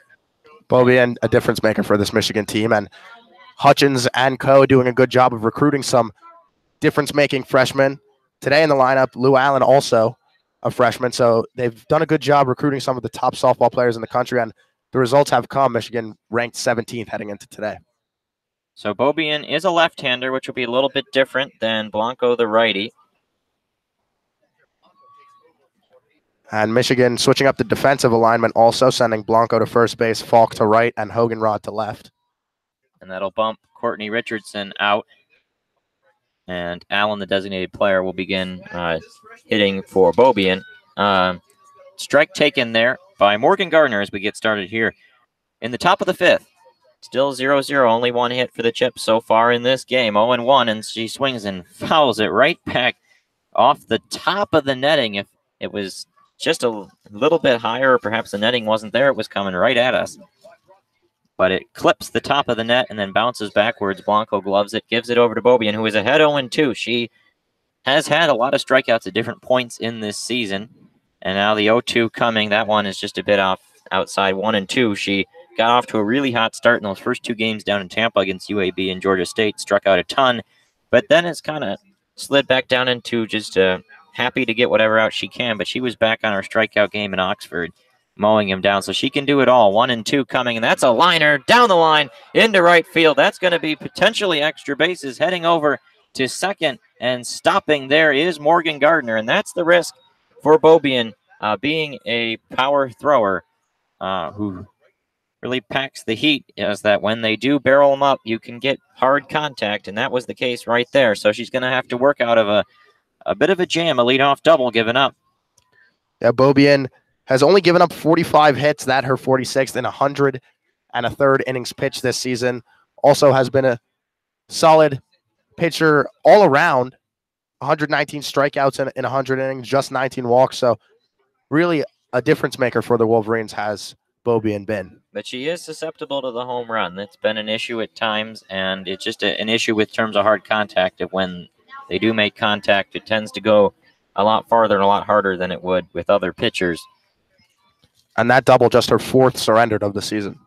Beaubien, a difference maker for this Michigan team, and Hutchins and co. doing a good job of recruiting some difference-making freshmen. Today in the lineup, Lou Allen also a freshman. So they've done a good job recruiting some of the top softball players in the country, and the results have come. Michigan ranked 17th heading into today. So Beaubien is a left-hander, which will be a little bit different than Blanco, the righty. And Michigan switching up the defensive alignment also, sending Blanco to first base, Falk to right, and Hoganrod to left. And that'll bump Courtney Richardson out. And Allen, the designated player, will begin hitting for Beaubien. Strike taken there by Morgan Gardner as we get started here in the top of the fifth. Still 0-0, only one hit for the Chips so far in this game, 0-1, and she swings and fouls it right back off the top of the netting. If it was just a little bit higher, or perhaps the netting wasn't there, it was coming right at us. But it clips the top of the net and then bounces backwards. Blanco gloves it, gives it over to Beaubien, who is ahead 0-2. She has had a lot of strikeouts at different points in this season. And now the 0-2 coming. That one is just a bit off outside 1-2. She got off to a really hot start in those first two games down in Tampa against UAB and Georgia State. Struck out a ton. But then it's kind of slid back down into just happy to get whatever out she can. But she was back on her strikeout game in Oxford, mowing him down. So she can do it all. 1-2 coming. And that's a liner down the line into right field. That's going to be potentially extra bases. Heading over to second and stopping there is Morgan Gardner. And that's the risk for Beaubien, being a power thrower who really packs the heat, is that when they do barrel them up, you can get hard contact, and that was the case right there. So she's going to have to work out of a bit of a jam, a leadoff double given up. Yeah, Beaubien has only given up 45 hits, that her 46th in 103rd innings pitched this season. Also has been a solid pitcher all around. 119 strikeouts in 100 innings, just 19 walks. So really a difference maker for the Wolverines has Beaubien been. But she is susceptible to the home run. That's been an issue at times, and it's just an issue with terms of hard contact. If when they do make contact, it tends to go a lot farther and a lot harder than it would with other pitchers. And that double just her fourth surrendered of the season.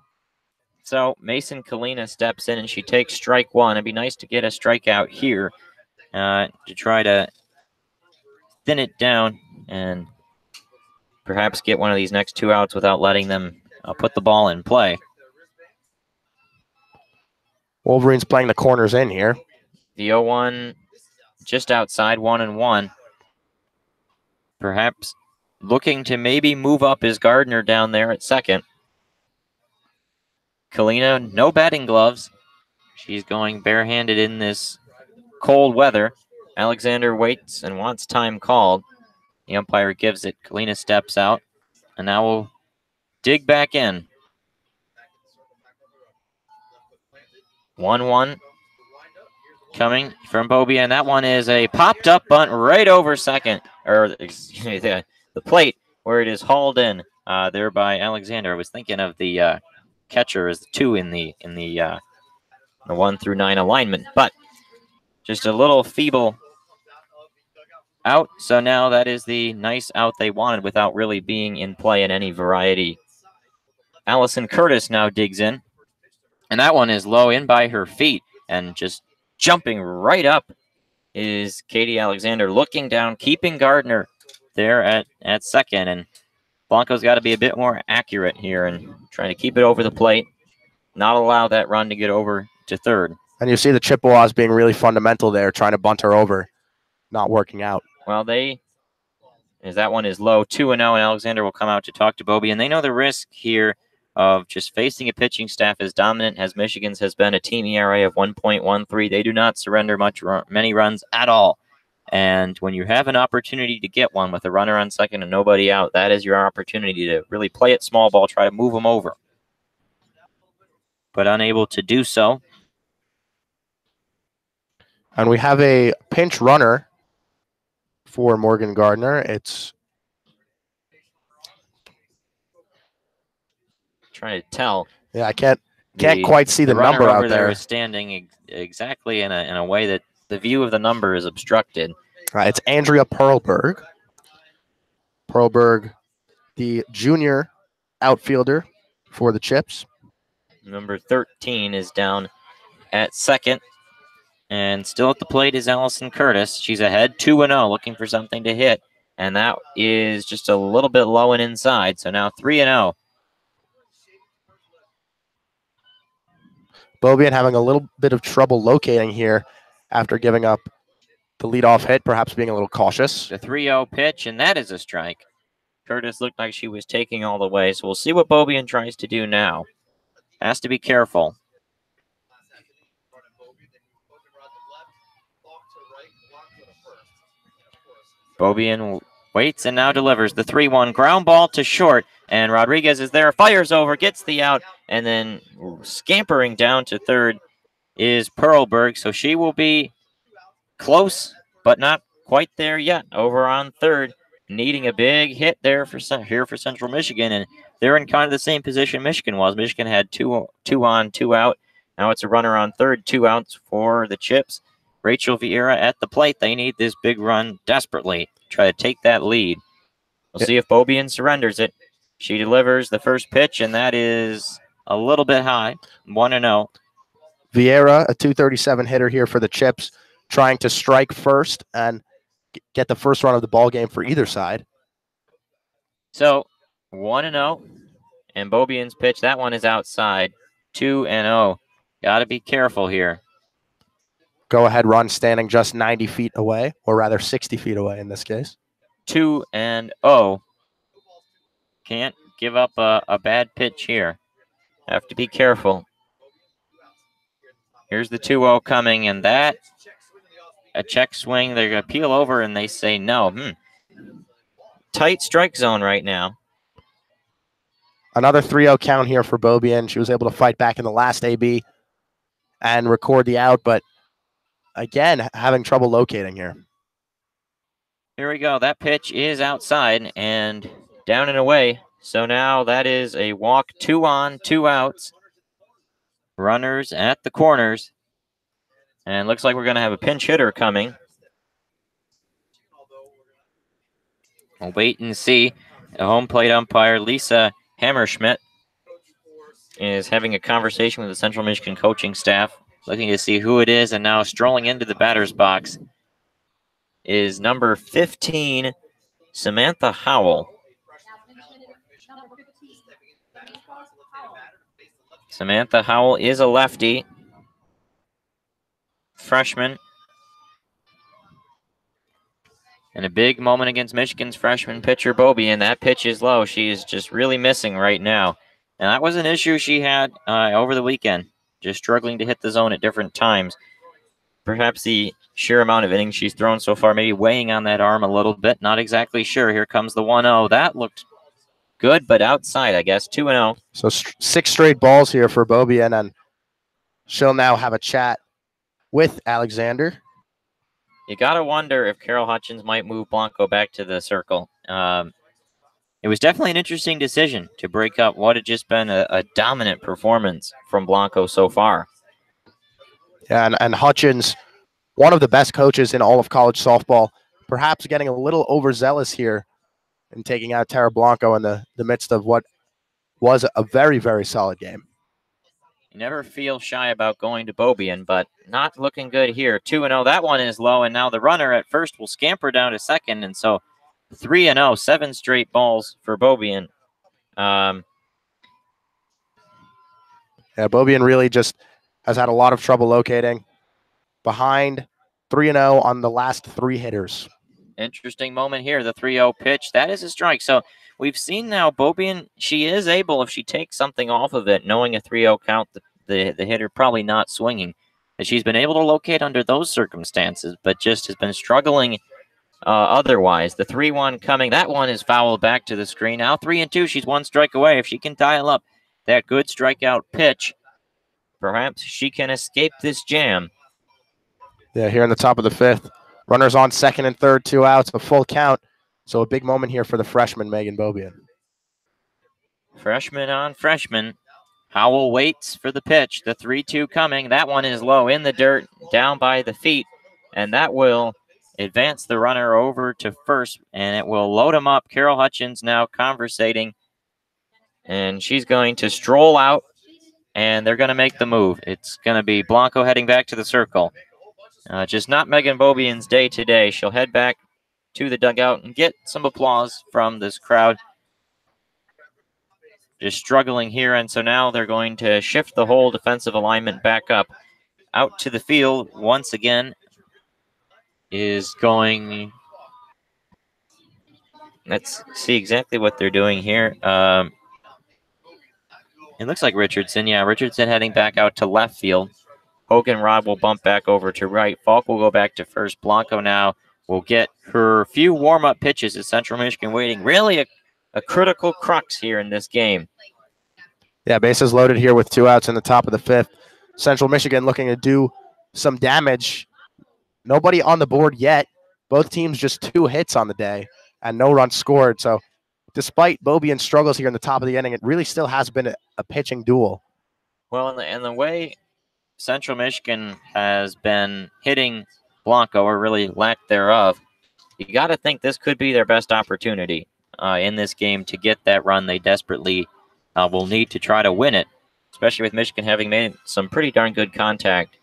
So Mason Kalina steps in, and she takes strike one. It'd be nice to get a strikeout here to try to thin it down and perhaps get one of these next two outs without letting them put the ball in play. Wolverines playing the corners in here. The 0-1 just outside, 1-1. Perhaps looking to maybe move up is Gardner down there at second. Kalina, no batting gloves. She's going barehanded in this cold weather. Alexander waits and wants time called. The umpire gives it. Kalina steps out, and now we'll dig back in. 1-1 coming from Beaubien. That one is a popped up bunt right over second, or excuse me, the plate where it is hauled in there by Alexander. I was thinking of the catcher as the 2 in the 1 through 9 alignment, but just a little feeble out. So now that is the nice out they wanted without really being in play in any variety. Allison Curtis now digs in, and that one is low in by her feet, and just jumping right up is Katie Alexander, looking down, keeping Gardner there at second, and Blanco's got to be a bit more accurate here and trying to keep it over the plate, not allow that run to get over to third. And you see the Chippewas being really fundamental there, trying to bunt her over, not working out. Well, as that one is low, 2-0, and Alexander will come out to talk to Beaubien. And they know the risk here of just facing a pitching staff as dominant as Michigan's has been, a team ERA of 1.13. They do not surrender many runs at all. And when you have an opportunity to get one with a runner on second and nobody out, that is your opportunity to really play it small ball, try to move them over. But unable to do so. And we have a pinch runner for Morgan Gardner. It's trying to tell. Yeah, I can't quite see the number out there. Is standing exactly in a way that the view of the number is obstructed. It's Andrea Perlberg. Perlberg, the junior outfielder for the Chips. Number 13 is down at second. And still at the plate is Allison Curtis. She's ahead 2-0, looking for something to hit. And that is just a little bit low and inside. So now 3-0. Beaubien having a little bit of trouble locating here after giving up the leadoff hit, perhaps being a little cautious. The 3-0 pitch, and that is a strike. Curtis looked like she was taking all the way, so we'll see what Beaubien tries to do now. Has to be careful. Beaubien waits and now delivers the 3-1 ground ball to short, and Rodriguez is there, fires over, gets the out, and then scampering down to third is Perlberg, so she will be close, but not quite there yet. Over on third, needing a big hit there for Central Michigan, and they're in kind of the same position Michigan was. Michigan had two on, 2 out. Now it's a runner on third, 2 outs for the Chips. Rachel Vieira at the plate. They need this big run desperately to try to take that lead. We'll see if Beaubien surrenders it. She delivers the first pitch, and that is a little bit high, 1-0. Vieira, a 237 hitter here for the Chips, trying to strike first and get the first run of the ball game for either side. So 1-0, and Beaubien's pitch, that one is outside, 2-0. Got to be careful here. Go-ahead run standing just 90 feet away, or rather 60 feet away in this case. 2-0. Can't give up a bad pitch here. Have to be careful. Here's the 2-0 coming, and that, a check swing. They're going to peel over, and they say no. Tight strike zone right now. Another 3-0 count here for Beaubien. She was able to fight back in the last AB and record the out, but again, having trouble locating here. Here we go. That pitch is outside and down and away. So now that is a walk, 2 on, 2 outs. Runners at the corners. And looks like we're going to have a pinch hitter coming. We'll wait and see. The home plate umpire, Lisa Hammerschmidt, is having a conversation with the Central Michigan coaching staff, looking to see who it is, and now strolling into the batter's box is number 15, Samantha Howell. Samantha Howell is a lefty, freshman, and a big moment against Michigan's freshman pitcher, Beaubien. That pitch is low. She is just really missing right now, and that was an issue she had over the weekend. Just struggling to hit the zone at different times. Perhaps the sheer amount of innings she's thrown so far maybe weighing on that arm a little bit. Not exactly sure. Here comes the 1-0. That looked good, but outside, I guess. 2-0. So 6 straight balls here for Beaubien, and she'll now have a chat with Alexander. You got to wonder if Carol Hutchins might move Blanco back to the circle. It was definitely an interesting decision to break up what had just been a dominant performance from Blanco so far. Yeah, and Hutchins, one of the best coaches in all of college softball, perhaps getting a little overzealous here and taking out Tara Blanco in the midst of what was a very, very solid game. You never feel shy about going to Beaubien, but not looking good here. 2-0, that one is low, and now the runner at first will scamper down to second, and so 3-0, 7 straight balls for Beaubien. Yeah, Beaubien really just has had a lot of trouble locating. Behind 3-0 on the last 3 hitters. Interesting moment here, the 3-0 pitch. That is a strike. So we've seen now Beaubien, she is able, if she takes something off of it, knowing a 3-0 count, the hitter probably not swinging, that she's been able to locate under those circumstances, but just has been struggling otherwise. The 3-1 coming, that one is fouled back to the screen. Now 3-2, she's 1 strike away. If she can dial up that good strikeout pitch, perhaps she can escape this jam. Yeah, here in the top of the 5th. Runners on second and third, 2 outs, a full count. So a big moment here for the freshman, Megan Beaubien. Freshman on freshman. Howell waits for the pitch. The 3-2 coming. That one is low in the dirt, down by the feet. And that will advance the runner over to first, and it will load him up. Carol Hutchins now conversating. And she's going to stroll out and they're going to make the move. It's going to be Blanco heading back to the circle. Just not Megan Bobian's day today. She'll head back to the dugout and get some applause from this crowd. Just struggling here, and so now they're going to shift the whole defensive alignment back up. Out to the field once again is going... Let's see exactly what they're doing here. It looks like Richardson. Yeah, Richardson heading back out to left field. Hoganrod will bump back over to right. Falk will go back to first. Blanco now will get her few warm-up pitches as Central Michigan waiting. Really a critical crux here in this game. Yeah, bases loaded here with 2 outs in the top of the 5th. Central Michigan looking to do some damage. Nobody on the board yet. Both teams just 2 hits on the day and no runs scored. So despite Bobian's struggles here in the top of the inning, it really still has been a pitching duel. Well, and the way Central Michigan has been hitting Blanco, or really lack thereof, you got to think this could be their best opportunity in this game to get that run they desperately will need to try to win it, especially with Michigan having made some pretty darn good contact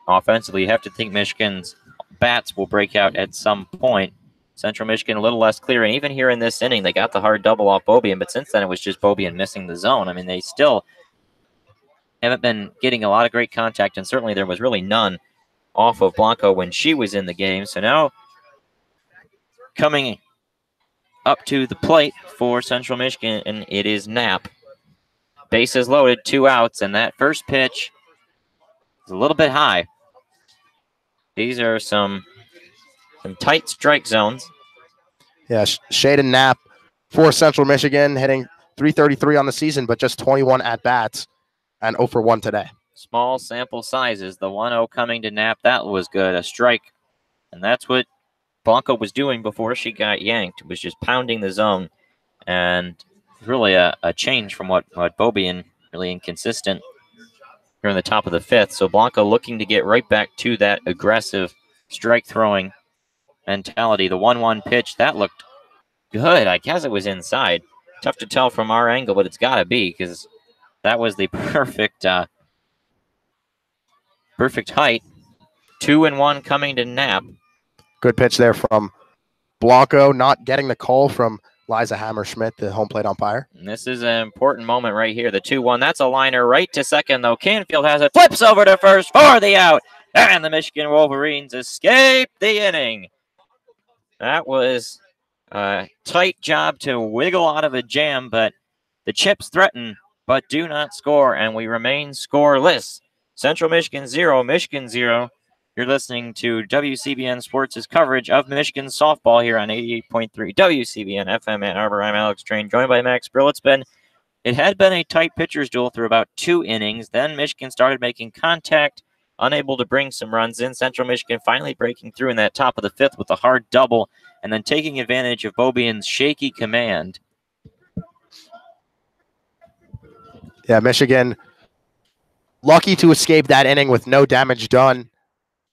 offensively. You have to think Michigan's bats will break out at some point. Central Michigan a little less clear, and even here in this inning, they got the hard double off Bobian, but since then it was just Bobian missing the zone. I mean, they still haven't been getting a lot of great contact, and certainly there was really none off of Blanco when she was in the game. So now coming up to the plate for Central Michigan, and it is Knapp. Bases loaded, 2 outs, and that first pitch is a little bit high. These are some tight strike zones. Yeah, Shaden Knapp for Central Michigan, hitting .333 on the season, but just 21 at-bats and 0 for 1 today. Small sample sizes. The 1-0 coming to Knapp, that was good. A strike, and that's what Blanco was doing before she got yanked, was just pounding the zone, and really a change from what Bobian, really inconsistent here in the top of the 5th. So Blanco looking to get right back to that aggressive strike-throwing mentality. The 1-1 pitch, that looked good. I guess it was inside. Tough to tell from our angle, but it's got to be, because that was the perfect height. 2-1 coming to Knapp. Good pitch there from Blanco, not getting the call from Liza Hammerschmidt, the home plate umpire. And this is an important moment right here. The 2-1, that's a liner right to second, though. Canfield has it, flips over to first for the out, and the Michigan Wolverines escape the inning. That was a tight job to wiggle out of a jam, but the Chips threaten but do not score, and we remain scoreless. Central Michigan 0, Michigan 0. You're listening to WCBN Sports' coverage of Michigan softball here on 88.3 WCBN FM Ann Arbor. I'm Alex Train, joined by Max Brill. It had been a tight pitcher's duel through about 2 innings. Then Michigan started making contact, unable to bring some runs in. Central Michigan finally breaking through in that top of the 5th with a hard double, and then taking advantage of Bobian's shaky command. Yeah, Michigan lucky to escape that inning with no damage done.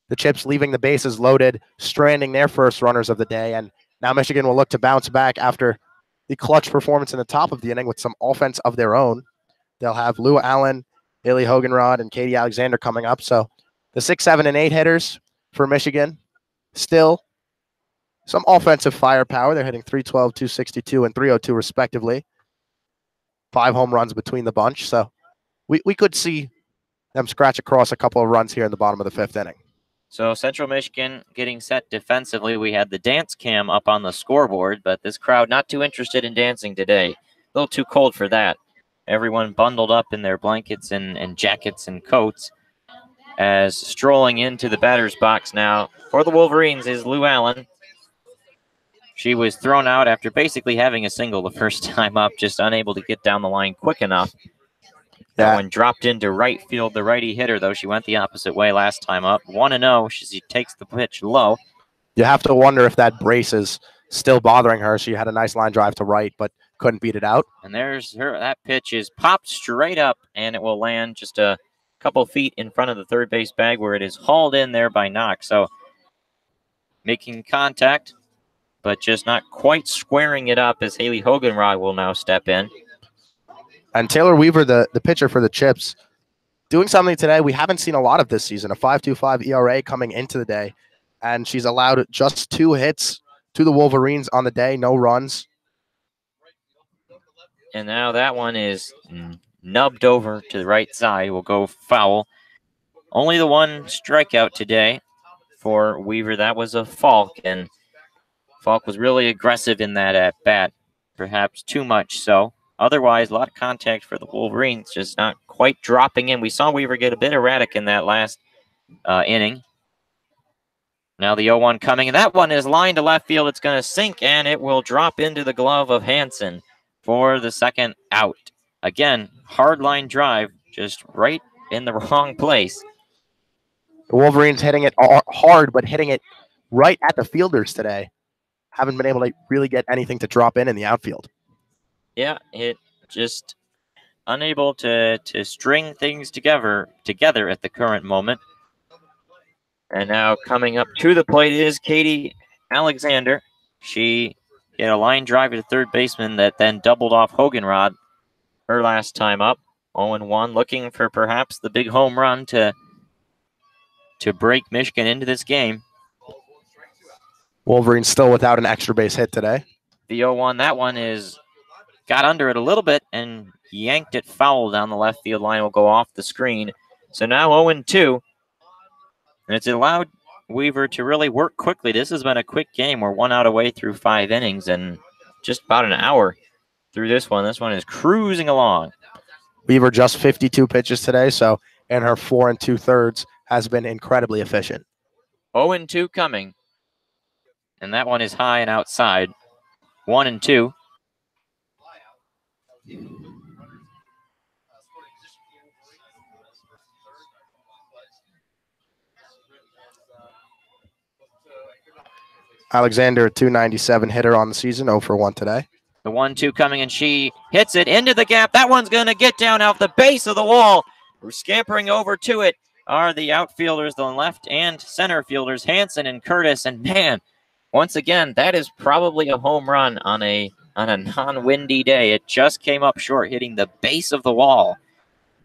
The Chips leaving the bases loaded, stranding their first runners of the day, and now Michigan will look to bounce back after the clutch performance in the top of the inning with some offense of their own. They'll have Lou Allen, Haley Hoganrod, and Katie Alexander coming up. So the 6, 7, and 8 hitters for Michigan, still some offensive firepower. They're hitting .312, .262, and .302 respectively. 5 home runs between the bunch. So we could see them scratch across a couple of runs here in the bottom of the 5th inning. So Central Michigan getting set defensively. We had the dance cam up on the scoreboard, but this crowd not too interested in dancing today. A little too cold for that. Everyone bundled up in their blankets and jackets and coats, as strolling into the batter's box now for the Wolverines is Lou Allen. She was thrown out after basically having a single the first time up, just unable to get down the line quick enough. That one dropped into right field. The righty hitter, though, she went the opposite way last time up. 1-0. She takes the pitch low. You have to wonder if that brace is still bothering her. She had a nice line drive to right, but couldn't beat it out. And there's her. That pitch is popped straight up, and it will land just a couple feet in front of the third base bag, where it is hauled in there by Knox. So making contact, but just not quite squaring it up, as Haley Hoganrod will now step in. And Taylor Weaver, the pitcher for the Chips, doing something today we haven't seen a lot of this season, a 5.25 ERA coming into the day. And she's allowed just 2 hits to the Wolverines on the day, no runs. And now that one is nubbed over to the right side. Will go foul. Only the one strikeout today for Weaver. That was a Falk, and Falk was really aggressive in that at bat, perhaps too much so. Otherwise, a lot of contact for the Wolverines, just not quite dropping in. We saw Weaver get a bit erratic in that last inning. Now the 0-1 coming, and that one is lined to left field. It's going to sink, and it will drop into the glove of Hansen for the second out. Again, hard line drive, just right in the wrong place. The Wolverines hitting it hard, but hitting it right at the fielders today. Haven't been able to really get anything to drop in the outfield. Yeah, it just unable to string things together at the current moment. And now coming up to the plate is Katie Alexander. She hit a line drive to the third baseman that then doubled off Hoganrod her last time up. 0-1, looking for perhaps the big home run to break Michigan into this game. Wolverines still without an extra base hit today. The 0-1, that one got under it a little bit and yanked it foul down the left field line. Will go off the screen. So now 0-2. And it's allowed Weaver to really work quickly. This has been a quick game. We're 1 out away through 5 innings and just about an hour through this one. This one is cruising along. Weaver just 52 pitches today, so in her 4 2/3 has been incredibly efficient. 0-2 coming. And that one is high and outside. 1-2. Alexander, a .297 hitter on the season, 0 for 1 today. The 1-2 coming, and she hits it into the gap. That one's going to get down off the base of the wall. We're scampering over to it are the outfielders, the left and center fielders, Hansen and Curtis. And man, once again, that is probably a home run on a non-windy day. It just came up short, hitting the base of the wall.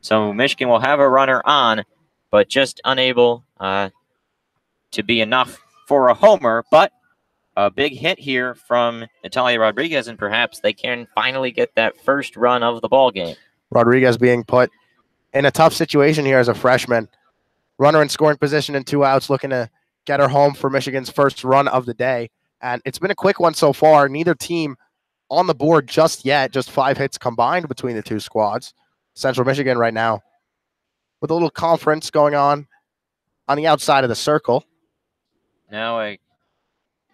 So Michigan will have a runner on, but just unable to be enough for a homer. But a big hit here from Natalia Rodriguez, and perhaps they can finally get that first run of the ball game. Rodriguez being put in a tough situation here as a freshman. Runner in scoring position and 2 outs, looking to get her home for Michigan's first run of the day. And it's been a quick one so far. Neither team on the board just yet. Just 5 hits combined between the two squads. Central Michigan right now with a little conference going on the outside of the circle. Now a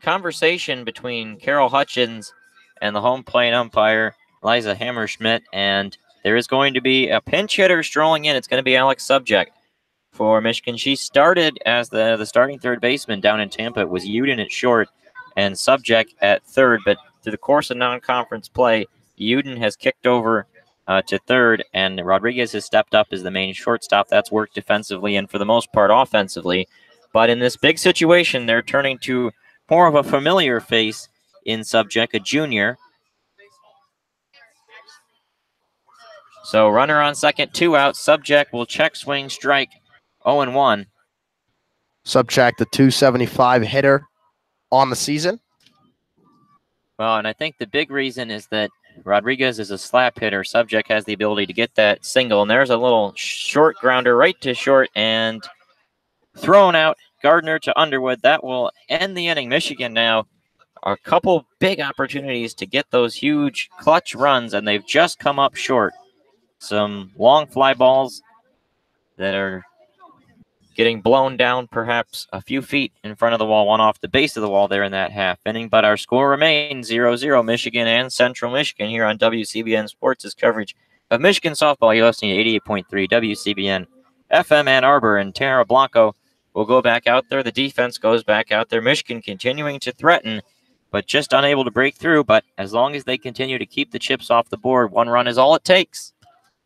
conversation between Carol Hutchins and the home plate umpire, Liza Hammerschmidt, and there is going to be a pinch hitter strolling in. It's going to be Alex Subject for Michigan. She started as the starting third baseman down in Tampa. It was Uden at short and Subject at third, but through the course of non-conference play, Uden has kicked over to third, and Rodriguez has stepped up as the main shortstop. That's worked defensively and for the most part offensively. But in this big situation, they're turning to more of a familiar face in Subject, a junior. So runner on second, 2 outs. Subject will check, swing, strike, 0-1. Subject, the .275 hitter on the season. Well, and I think the big reason is that Rodriguez is a slap hitter. Subject has the ability to get that single, and there's a little short grounder right to short and thrown out. Gardner to Underwood. That will end the inning. Michigan now a couple big opportunities to get those huge clutch runs, and they've just come up short. Some long fly balls that are getting blown down perhaps a few feet in front of the wall, one off the base of the wall there in that half inning. But our score remains 0-0, Michigan and Central Michigan here on WCBN Sports' coverage of Michigan softball. You're listening to 88.3 WCBN FM Ann Arbor, and Tara Blanco will go back out there. The defense goes back out there. Michigan continuing to threaten, but just unable to break through. But as long as they continue to keep the chips off the board, 1 run is all it takes.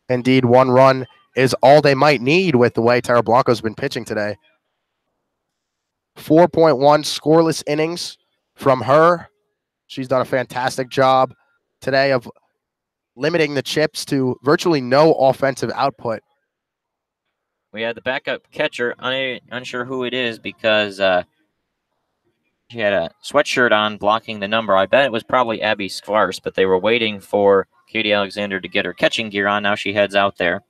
Indeed, 1 run is all they might need with the way Tara Blanco's been pitching today. 4.1 scoreless innings from her. She's done a fantastic job today of limiting the Chips to virtually no offensive output. We had the backup catcher, unsure who it is because she had a sweatshirt on blocking the number. I bet it was probably Abby Sklarz, but they were waiting for Katie Alexander to get her catching gear on. Now she heads out there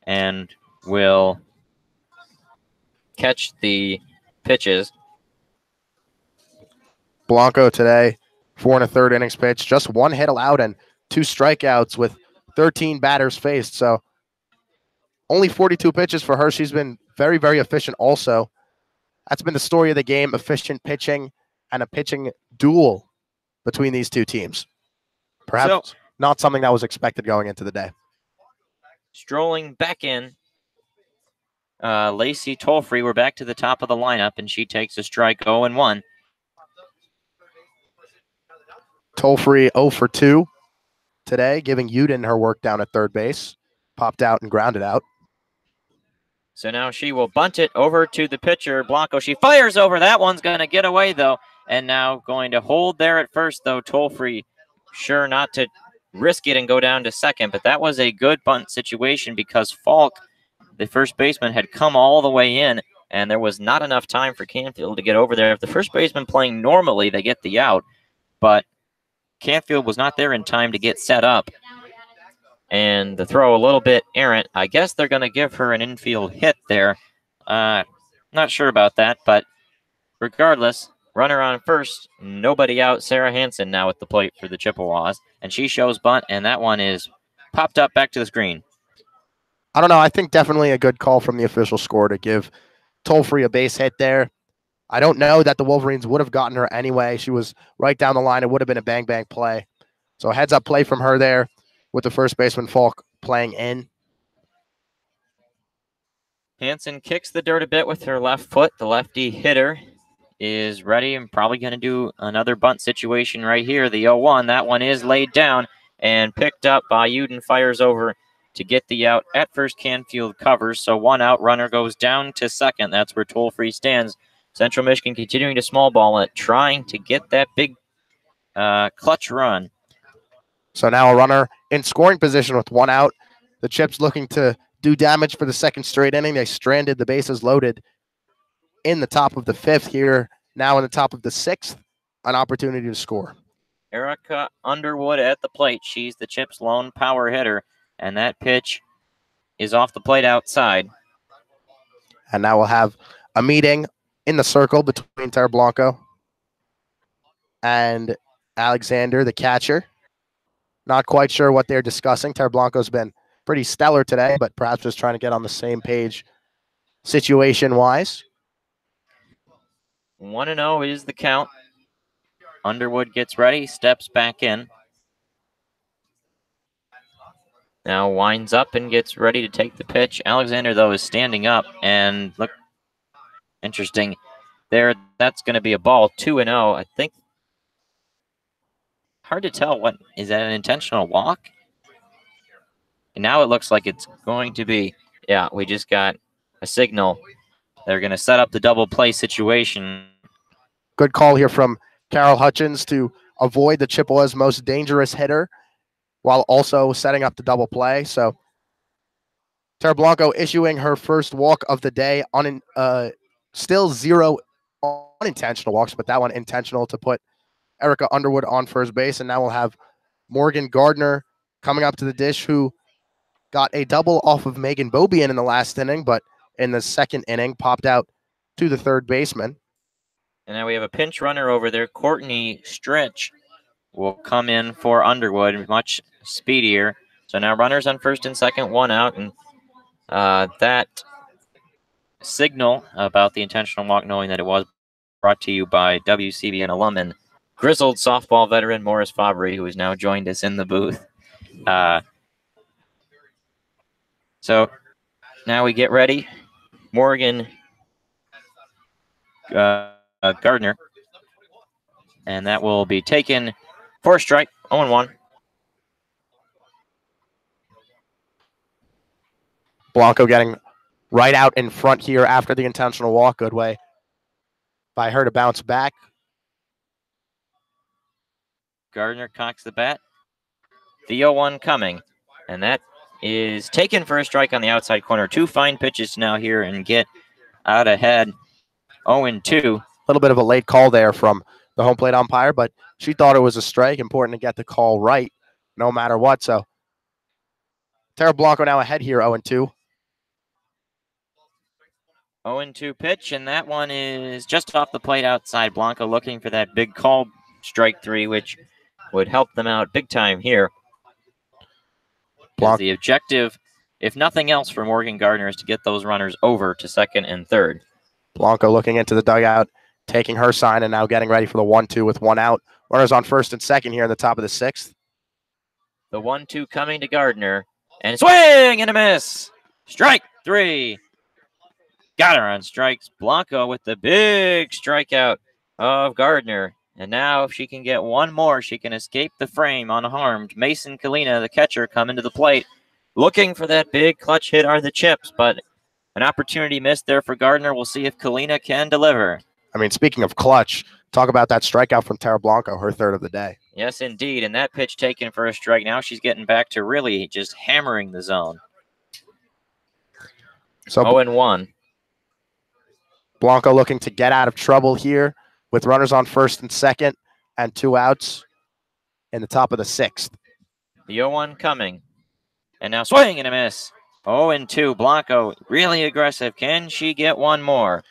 and will catch the pitches. Blanco today, 4 1/3 innings pitch, just 1 hit allowed and 2 strikeouts with 13 batters faced. So only 42 pitches for her. She's been very, very efficient also. That's been the story of the game, efficient pitching and a pitching duel between these two teams. Perhaps not something that was expected going into the day. Strolling back in, Lacey Tolfree. We're back to the top of the lineup, and she takes a strike 0-1. Tolfree 0 for 2 today, giving Uden her work down at third base. Popped out and grounded out. So now she will bunt it over to the pitcher, Blanco. She fires over. That one's going to get away, though. And now going to hold there at first, though. Tolfree sure not to risk it and go down to second. But that was a good bunt situation because Falk, the first baseman, had come all the way in, and there was not enough time for Canfield to get over there. If the first baseman playing normally, they get the out. But Canfield was not there in time to get set up. And the throw a little bit errant. I guess they're going to give her an infield hit there. Not sure about that, but regardless, runner on first, nobody out. Sarah Hansen now at the plate for the Chippewas. And she shows bunt, and that one is popped up back to the screen. I don't know. I think definitely a good call from the official score to give Tolfree a base hit there. I don't know that the Wolverines would have gotten her anyway. She was right down the line. It would have been a bang-bang play. So a heads-up play from her there with the first baseman, Falk, playing in. Hansen kicks the dirt a bit with her left foot. The lefty hitter is ready and probably going to do another bunt situation right here. The 0-1, that one is laid down and picked up by Uden. Fires over to get the out at first. Canfield covers, so 1 out. Runner goes down to second. That's where Tolfree stands. Central Michigan continuing to small ball it, trying to get that big clutch run. So now a runner in scoring position with 1 out. The Chips looking to do damage for the second straight inning. They stranded the bases loaded in the top of the 5th here. Now in the top of the 6th, an opportunity to score. Erica Underwood at the plate. She's the Chips' lone power hitter, and that pitch is off the plate outside. And now we'll have a meeting in the circle between Tara Blanco and Alexander, the catcher. Not quite sure what they're discussing. Tara Blanco's been pretty stellar today, but perhaps just trying to get on the same page situation-wise. 1-0 is the count. Underwood gets ready, steps back in. Now winds up and gets ready to take the pitch. Alexander, though, is standing up, and look, interesting there. That's going to be a ball, 2-0. I think, hard to tell. What is that, an intentional walk? And now it looks like it's going to be, yeah, we just got a signal. They're going to set up the double play situation. Good call here from Carol Hutchins to avoid the Chippewas' most dangerous hitter while also setting up the double play. So Tara Blanco issuing her first walk of the day, still 0 unintentional walks, but that one intentional to put Erica Underwood on first base. And now we'll have Morgan Gardner coming up to the dish, who got a double off of Megan Bobian in the last inning, but in the second inning popped out to the third baseman. And now we have a pinch runner over there. Courtney Stretch will come in for Underwood, much speedier. So now runners on first and second, 1 out. And that signal about the intentional walk, knowing that it was brought to you by WCBN alum and grizzled softball veteran Morris Fabry, who has now joined us in the booth. So now we get ready. Morgan Gardner. And that will be taken for a strike, 0-1. Blanco getting right out in front here after the intentional walk. Good way by her to bounce back. Gardner cocks the bat. The 0-1 coming. And that is taken for a strike on the outside corner. 2 fine pitches now here and get out ahead. 0-2. A little bit of a late call there from the home plate umpire, but she thought it was a strike. Important to get the call right no matter what. So Tara Blanco now ahead here, 0-2. 0-2 pitch, and that one is just off the plate outside. Blanco looking for that big call, strike 3, which would help them out big time here. The objective, if nothing else, for Morgan Gardner is to get those runners over to second and third. Blanco looking into the dugout, taking her sign, and now getting ready for the 1-2 with 1 out. Runners on first and second here in the top of the 6th. The 1-2 coming to Gardner, and swing and a miss. Strike 3. Got her on strikes. Blanco with the big strikeout of Gardner. And now if she can get one more, she can escape the frame unharmed. Mason Kalina, the catcher, coming to the plate, looking for that big clutch hit are the Chips, but an opportunity missed there for Gardner. We'll see if Kalina can deliver. I mean, speaking of clutch, talk about that strikeout from Tara Blanco, her third of the day. Yes, indeed. And that pitch taken for a strike. Now she's getting back to really just hammering the zone. So 0-1. Blanco looking to get out of trouble here with runners on first and second and 2 outs in the top of the 6th. The 0-1 coming. And now swing and a miss. 0-2. Blanco really aggressive. Can she get one more?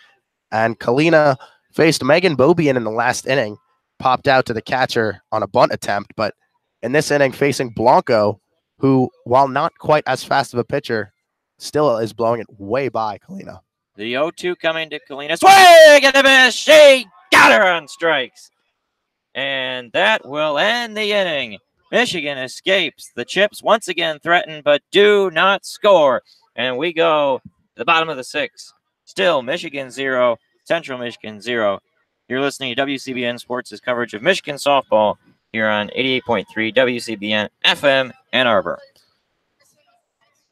And Kalina faced Megan Bobian in the last inning, popped out to the catcher on a bunt attempt, but in this inning facing Blanco, who, while not quite as fast of a pitcher, still is blowing it way by Kalina. The 0-2 coming to Kalina. Swing and a miss. She got her on strikes. And that will end the inning. Michigan escapes. The Chips once again threaten, but do not score. And we go to the bottom of the 6th. Still Michigan 0, Central Michigan 0. You're listening to WCBN Sports' coverage of Michigan softball here on 88.3 WCBN FM Ann Arbor.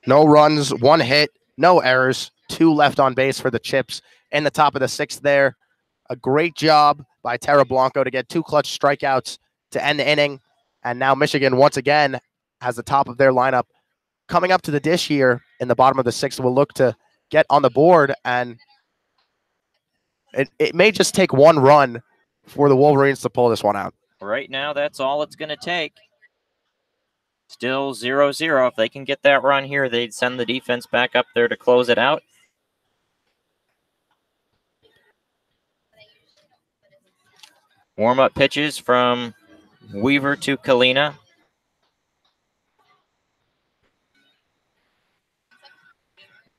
No runs, 1 hit, no errors, 2 left on base for the Chips in the top of the 6th there. A great job by Tara Blanco to get 2 clutch strikeouts to end the inning. And now Michigan once again has the top of their lineup coming up to the dish here in the bottom of the 6th. Will look to get on the board, and it may just take 1 run for the Wolverines to pull this one out. Right now, that's all it's going to take. Still 0-0. If they can get that run here, they'd send the defense back up there to close it out. Warm-up pitches from Weaver to Kalina.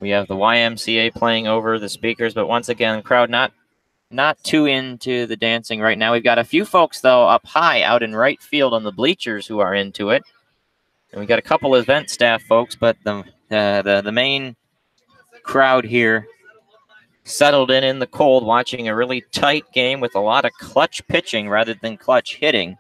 We have the YMCA playing over the speakers, but once again, crowd not too into the dancing right now. We've got a few folks, though, up high out in right field on the bleachers who are into it. And we got a couple of event staff folks, but the main crowd here settled in the cold, watching a really tight game with a lot of clutch pitching rather than clutch hitting.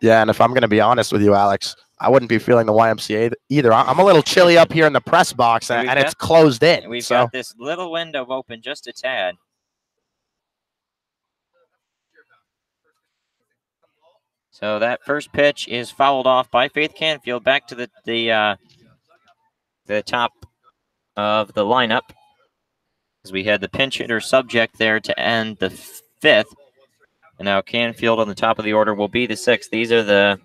Yeah, and if I'm going to be honest with you, Alex, I wouldn't be feeling the YMCA either. I'm a little chilly up here in the press box, and it's closed in. We've got this little window open just a tad. So that first pitch is fouled off by Faith Canfield back to the top of the lineup, as we had the pinch hitter subject there to end the 5th. And now Canfield on the top of the order will be the 6th. These are the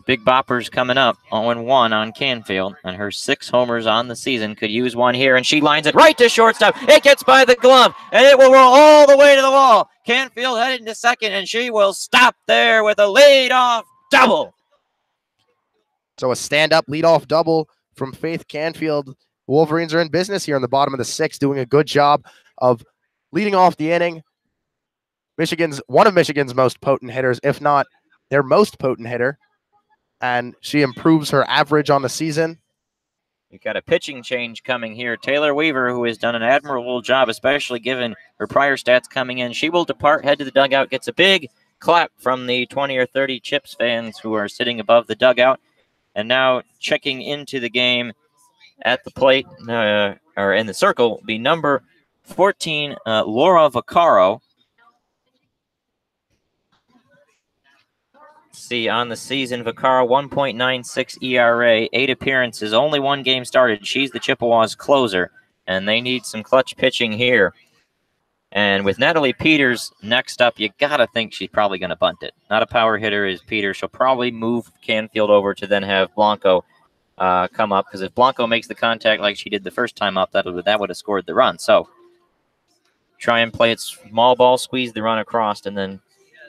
big boppers coming up. 0-1 on Canfield, and her 6 homers on the season. Could use one here, and she lines it right to shortstop. It gets by the glove, and it will roll all the way to the wall. Canfield headed into second, and she will stop there with a leadoff double. So a stand-up leadoff double from Faith Canfield. Wolverines are in business here in the bottom of the 6th, doing a good job of leading off the inning. One of Michigan's most potent hitters, if not their most potent hitter, and she improves her average on the season. You've got a pitching change coming here. Taylor Weaver, who has done an admirable job, especially given her prior stats coming in. She will depart, head to the dugout, gets a big clap from the 20 or 30 Chips fans who are sitting above the dugout. And now checking into the game at the plate, or in the circle, will be number 14, Laura Vaccaro. see, on the season, Vaccaro 1.96 ERA, 8 appearances, only 1 game started. She's the Chippewas closer, and they need some clutch pitching here. And with Natalie Peters next up, you got to think she's probably going to bunt it. Not a power hitter is Peters. She'll probably move Canfield over to then have Blanco come up, because if Blanco makes the contact like she did the first time up, that would have scored the run. So try and play it small ball, squeeze the run across, and then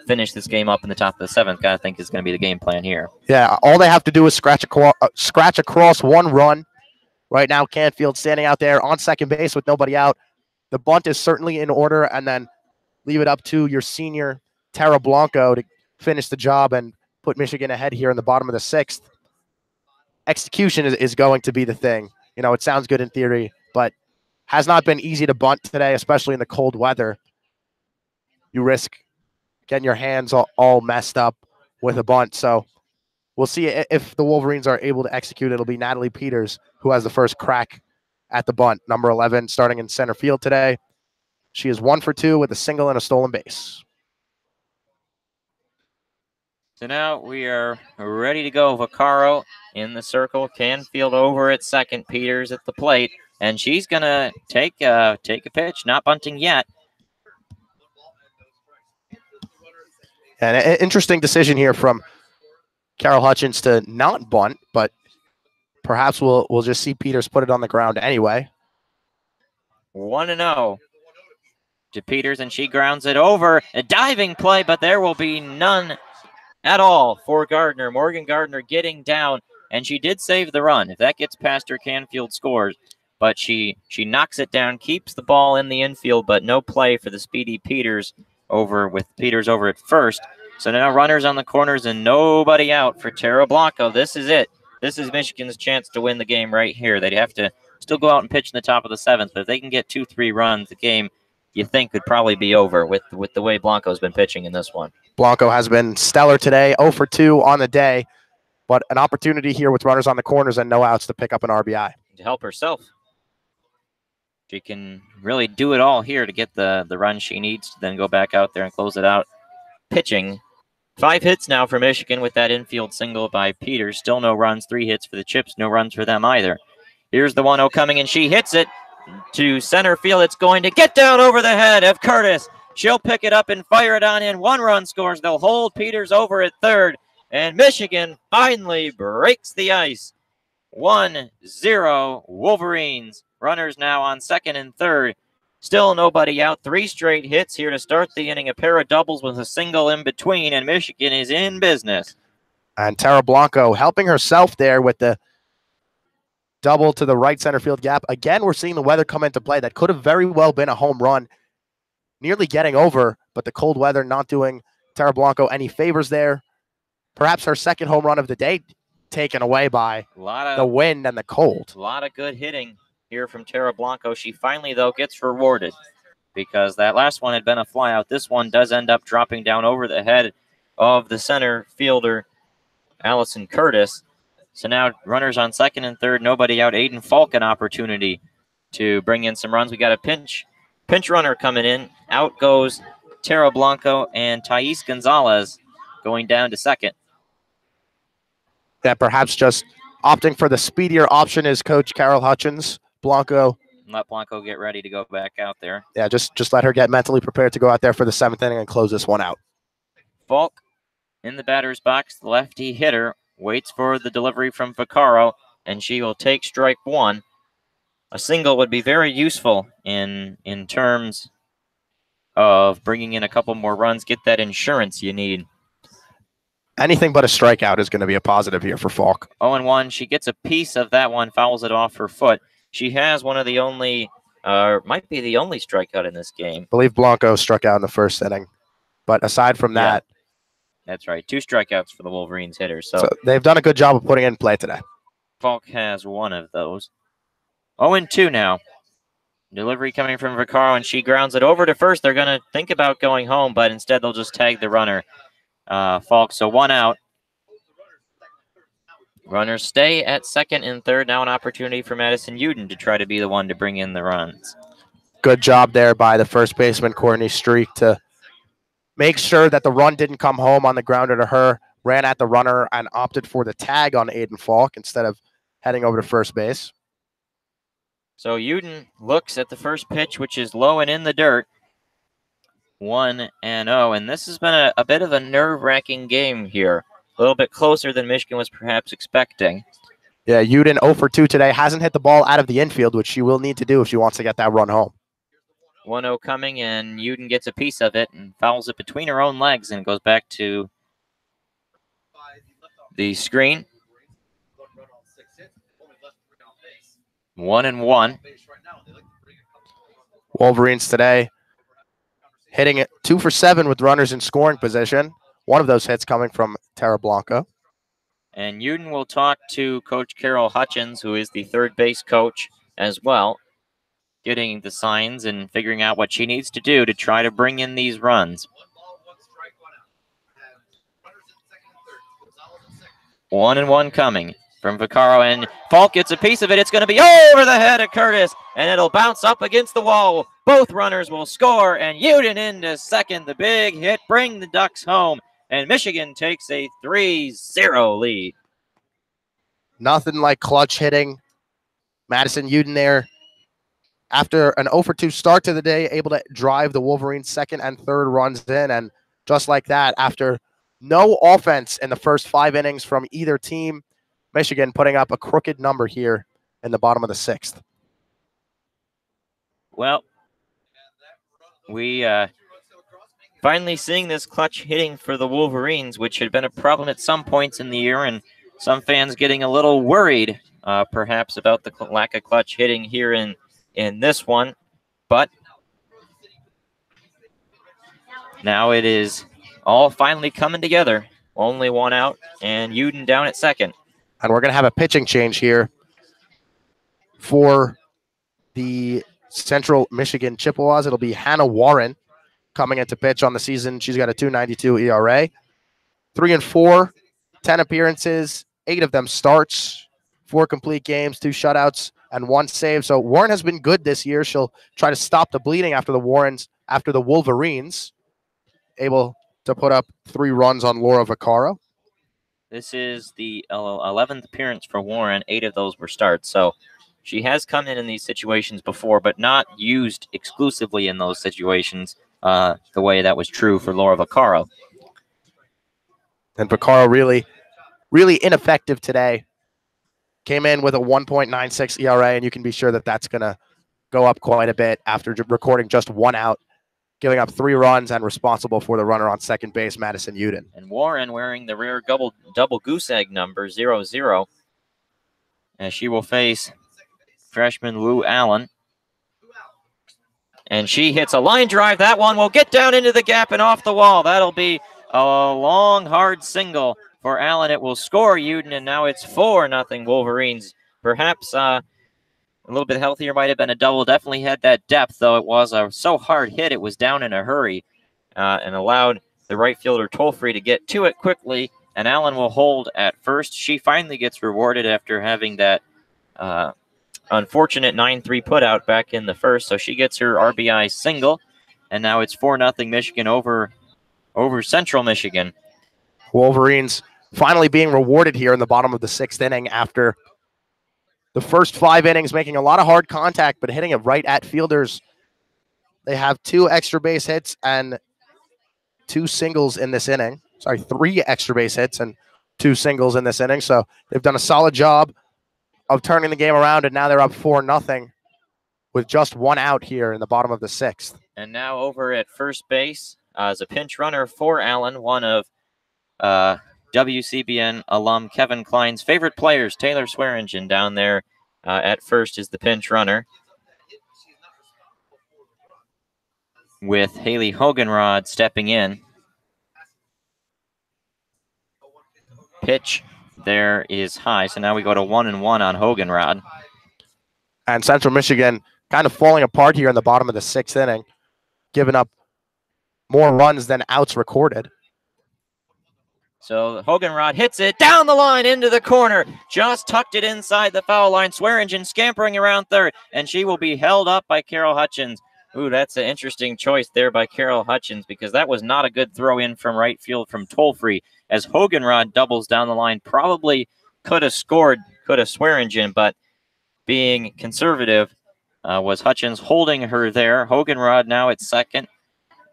finish this game up in the top of the 7th. I think is going to be the game plan here. Yeah, all they have to do is scratch across 1 run. Right now, Canfield standing out there on second base with nobody out. The bunt is certainly in order, and then leave it up to your senior, Tara Blanco, to finish the job and put Michigan ahead here in the bottom of the 6th. Execution is going to be the thing. You know, it sounds good in theory, but has not been easy to bunt today, especially in the cold weather. You risk getting your hands all messed up with a bunt. So we'll see if the Wolverines are able to execute. It'll be Natalie Peters who has the first crack at the bunt. Number 11 starting in center field today. She is 1 for 2 with a single and a stolen base. So now we are ready to go. Vaccaro in the circle. Canfield over at second. Peters at the plate. And she's going to take a pitch. Not bunting yet. And an interesting decision here from Carol Hutchins to not bunt, but perhaps we'll just see Peters put it on the ground anyway. 1-0 to Peters, and she grounds it over. A diving play, but there will be none at all for Gardner. Morgan Gardner getting down, and she did save the run. If that gets past her, Canfield scores. But she knocks it down, keeps the ball in the infield, but no play for the speedy Peters with Peters over at first. So now runners on the corners and nobody out for Tara Blanco. This is it. This is Michigan's chance to win the game right here. They'd have to still go out and pitch in the top of the 7th, but if they can get 2-3 runs, the game you think could probably be over with the way Blanco's been pitching in this one. Blanco has been stellar today, 0 for 2 on the day, but an opportunity here with runners on the corners and no outs to pick up an RBI. To help herself. She can really do it all here to get the run she needs to then go back out there and close it out. Pitching. 5 hits now for Michigan with that infield single by Peters. Still no runs. 3 hits for the Chips. No runs for them either. Here's the 1-0 coming, and she hits it to center field. It's going to get down over the head of Curtis. She'll pick it up and fire it on in. 1 run scores. They'll hold Peters over at third, and Michigan finally breaks the ice. 1-0 Wolverines. Runners now on second and third. Still nobody out. 3 straight hits here to start the inning. A pair of doubles with a single in between, and Michigan is in business. And Tara Blanco helping herself there with the double to the right center field gap. Again, we're seeing the weather come into play. That could have very well been a home run. Nearly getting over, but the cold weather not doing Tara Blanco any favors there. Perhaps her second home run of the day taken away by the wind and the cold. A lot of good hitting here from Tara Blanco. She finally, though, gets rewarded because that last one had been a flyout. This one does end up dropping down over the head of the center fielder, Allison Curtis. So now runners on second and third, nobody out. Aiden Falk an opportunity to bring in some runs. We got a pinch runner coming in. Out goes Tara Blanco and Thais Gonzalez going down to second. That perhaps just opting for the speedier option is Coach Carol Hutchins. Blanco. Let Blanco get ready to go back out there. Yeah, just let her get mentally prepared to go out there for the 7th inning and close this one out. Falk in the batter's box, the lefty hitter, waits for the delivery from Vaccaro, and she will take strike 1. A single would be very useful in terms of bringing in a couple more runs, get that insurance you need. Anything but a strikeout is going to be a positive here for Falk. 0-1. She gets a piece of that one, fouls it off her foot. She has one of the only, might be the only strikeout in this game. I believe Blanco struck out in the first inning. But aside from that. That's right. 2 strikeouts for the Wolverines hitters. So they've done a good job of putting in play today. Falk has one of those. 0-2 now. Delivery coming from Vaccaro, and she grounds it over to first. They're going to think about going home, but instead they'll just tag the runner, Falk. So 1 out. Runners stay at second and third. Now an opportunity for Madison Uden to try to be the one to bring in the runs. Good job there by the first baseman, Courtney Streak, to make sure that the run didn't come home on the grounder to her. ran at the runner and opted for the tag on Aiden Falk instead of heading over to first base. So Uden looks at the first pitch, which is low and in the dirt. 1-0, and this has been a bit of a nerve-wracking game here. A little bit closer than Michigan was perhaps expecting. Yeah, Uden 0 for 2 today. Hasn't hit the ball out of the infield, which she will need to do if she wants to get that run home. 1-0 coming, and Uden gets a piece of it and fouls it between her own legs and goes back to the screen. 1-1. Wolverines today hitting it 2 for 7 with runners in scoring position. One of those hits coming from Tara Blanco. And Uden will talk to Coach Carol Hutchins, who is the third base coach as well, getting the signs and figuring out what she needs to do to try to bring in these runs. 1-1 coming from Vaccaro, and Falk gets a piece of it. It's going to be over the head of Curtis, and it'll bounce up against the wall. Both runners will score, and Uden into second. The big hit bring the Ducks home, and Michigan takes a 3-0 lead. Nothing like clutch hitting. Madison Uden there, after an 0 for 2 start to the day, able to drive the Wolverines' second and third runs in, and just like that, after no offense in the first 5 innings from either team, Michigan putting up a crooked number here in the bottom of the 6th. Well, we finally seeing this clutch hitting for the Wolverines, which had been a problem at some points in the year, and some fans getting a little worried perhaps about the lack of clutch hitting here in this one. But now it is all finally coming together. Only one out, and Uden down at second. And we're going to have a pitching change here for the Central Michigan Chippewas. It'll be Hannah Warren coming into pitch on the season. She's got a 2.92 ERA, 3-4, 10 appearances, 8 of them starts, 4 complete games, 2 shutouts, and 1 save. So Warren has been good this year. She'll try to stop the bleeding after the Wolverines, able to put up 3 runs on Laura Vaccaro. This is the 11th appearance for Warren. 8 of those were starts. So she has come in these situations before, but not used exclusively in those situations the way that was true for Laura Vaccaro. And Vaccaro really ineffective today. Came in with a 1.96 ERA, and you can be sure that that's going to go up quite a bit after recording just 1 out, giving up 3 runs and responsible for the runner on second base, Madison Uden. And Warren wearing the rare double goose egg number, 0-0, as she will face freshman Lou Allen. And she hits a line drive. That one will get down into the gap and off the wall. That'll be a long, hard single for Allen. It will score Uden, and now it's 4-0 Wolverines. Perhaps a little bit healthier might have been a double. Definitely had that depth, though it was so hard hit. It was down in a hurry and allowed the right fielder Tolfree to get to it quickly, and Allen will hold at first. She finally gets rewarded after having that unfortunate 9-3 putout back in the first, so she gets her RBI single, and now it's 4-0 Michigan over Central Michigan. Wolverines finally being rewarded here in the bottom of the 6th inning after the first 5 innings, making a lot of hard contact, but hitting it right at fielders. They have 2 extra base hits and 2 singles in this inning. Sorry, 3 extra base hits and 2 singles in this inning. So they've done a solid job of turning the game around, and now they're up 4-0 with just 1 out here in the bottom of the 6th. And now over at first base as a pinch runner for Allen, one of WCBN alum Kevin Klein's favorite players, Taylor Swearingen, down there at first is the pinch runner, with Haley Hoganrod stepping in. Pitch there is high, so now we go to 1-1 on Hoganrod. And Central Michigan kind of falling apart here in the bottom of the 6th inning, giving up more runs than outs recorded. So Hoganrod hits it down the line into the corner, just tucked it inside the foul line. Swearingen scampering around third, and she will be held up by Carol Hutchins. Ooh, that's an interesting choice there by Carol Hutchins, because that was not a good throw in from right field from Tolfree. as Hoganrod doubles down the line. Probably could have scored, could have Swearingen, but being conservative was Hutchins holding her there. Hoganrod now at second,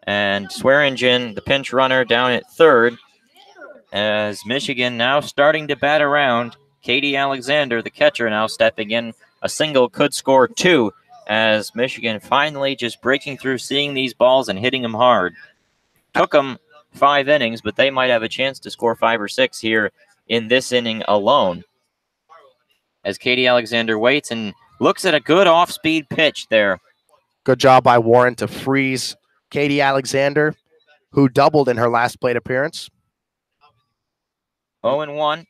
and Swearingen, the pinch runner, down at third, as Michigan now starting to bat around. Katie Alexander, the catcher, now stepping in. A single could score 2, as Michigan finally just breaking through, seeing these balls and hitting them hard. Took them 5 innings, but they might have a chance to score 5 or 6 here in this inning alone. As Katie Alexander waits and looks at a good off-speed pitch there. Good job by Warren to freeze Katie Alexander, who doubled in her last plate appearance. 0-1.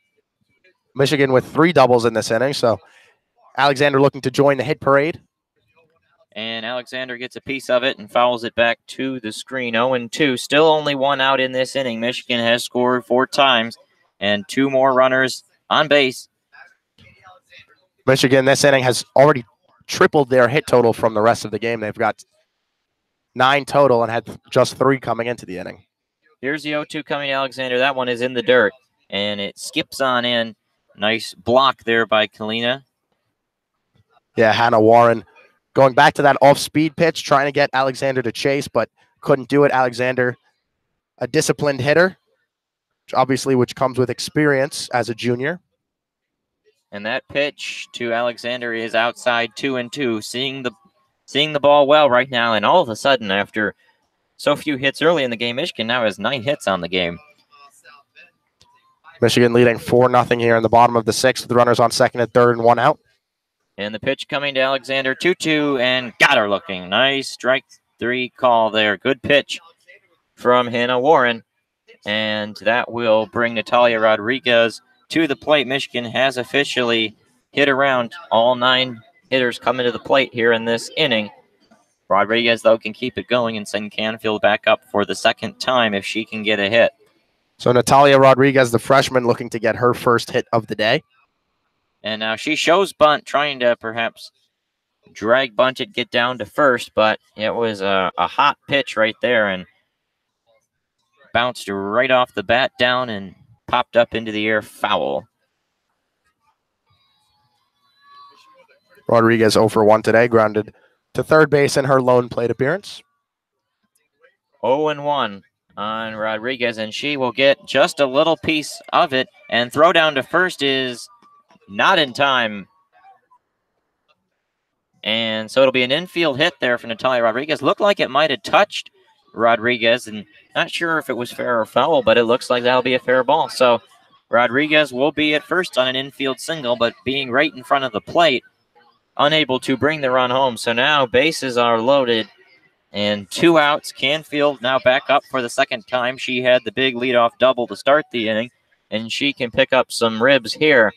Michigan with 3 doubles in this inning, so Alexander looking to join the hit parade. And Alexander gets a piece of it and fouls it back to the screen. 0-2. Still only 1 out in this inning. Michigan has scored 4 times and 2 more runners on base. Michigan this inning has already tripled their hit total from the rest of the game. They've got 9 total and had just 3 coming into the inning. Here's the 0-2 coming to Alexander. That one is in the dirt, and it skips on in. Nice block there by Kalina. Yeah, Hannah Warren going back to that off-speed pitch, trying to get Alexander to chase, but couldn't do it. Alexander, a disciplined hitter, which comes with experience as a junior. And that pitch to Alexander is outside 2-2. Seeing the ball well right now, and all of a sudden, after so few hits early in the game, Michigan now has 9 hits on the game. Michigan leading 4-0 here in the bottom of the 6th with runners on second and third and 1 out. And the pitch coming to Alexander, 2-2, and got her looking. Nice strike 3 call there. Good pitch from Hannah Warren. And that will bring Natalia Rodriguez to the plate. Michigan has officially hit around. All 9 hitters coming to the plate here in this inning. Rodriguez, though, can keep it going and send Canfield back up for the 2nd time if she can get a hit. So Natalia Rodriguez, the freshman, looking to get her first hit of the day. And now she shows bunt, trying to perhaps drag bunt it, get down to first, but it was a hot pitch right there and bounced right off the bat down and popped up into the air, foul. Rodriguez 0 for 1 today, grounded to third base in her lone plate appearance. 0-1 on Rodriguez, and she will get just a little piece of it, and throw down to first is not in time. And so it'll be an infield hit there for Natalia Rodriguez. Looked like it might have touched Rodriguez, and not sure if it was fair or foul, but it looks like that'll be a fair ball. So Rodriguez will be at first on an infield single, but being right in front of the plate, unable to bring the run home. So now bases are loaded and 2 outs. Canfield now back up for the 2nd time. She had the big leadoff double to start the inning, and she can pick up some ribs here.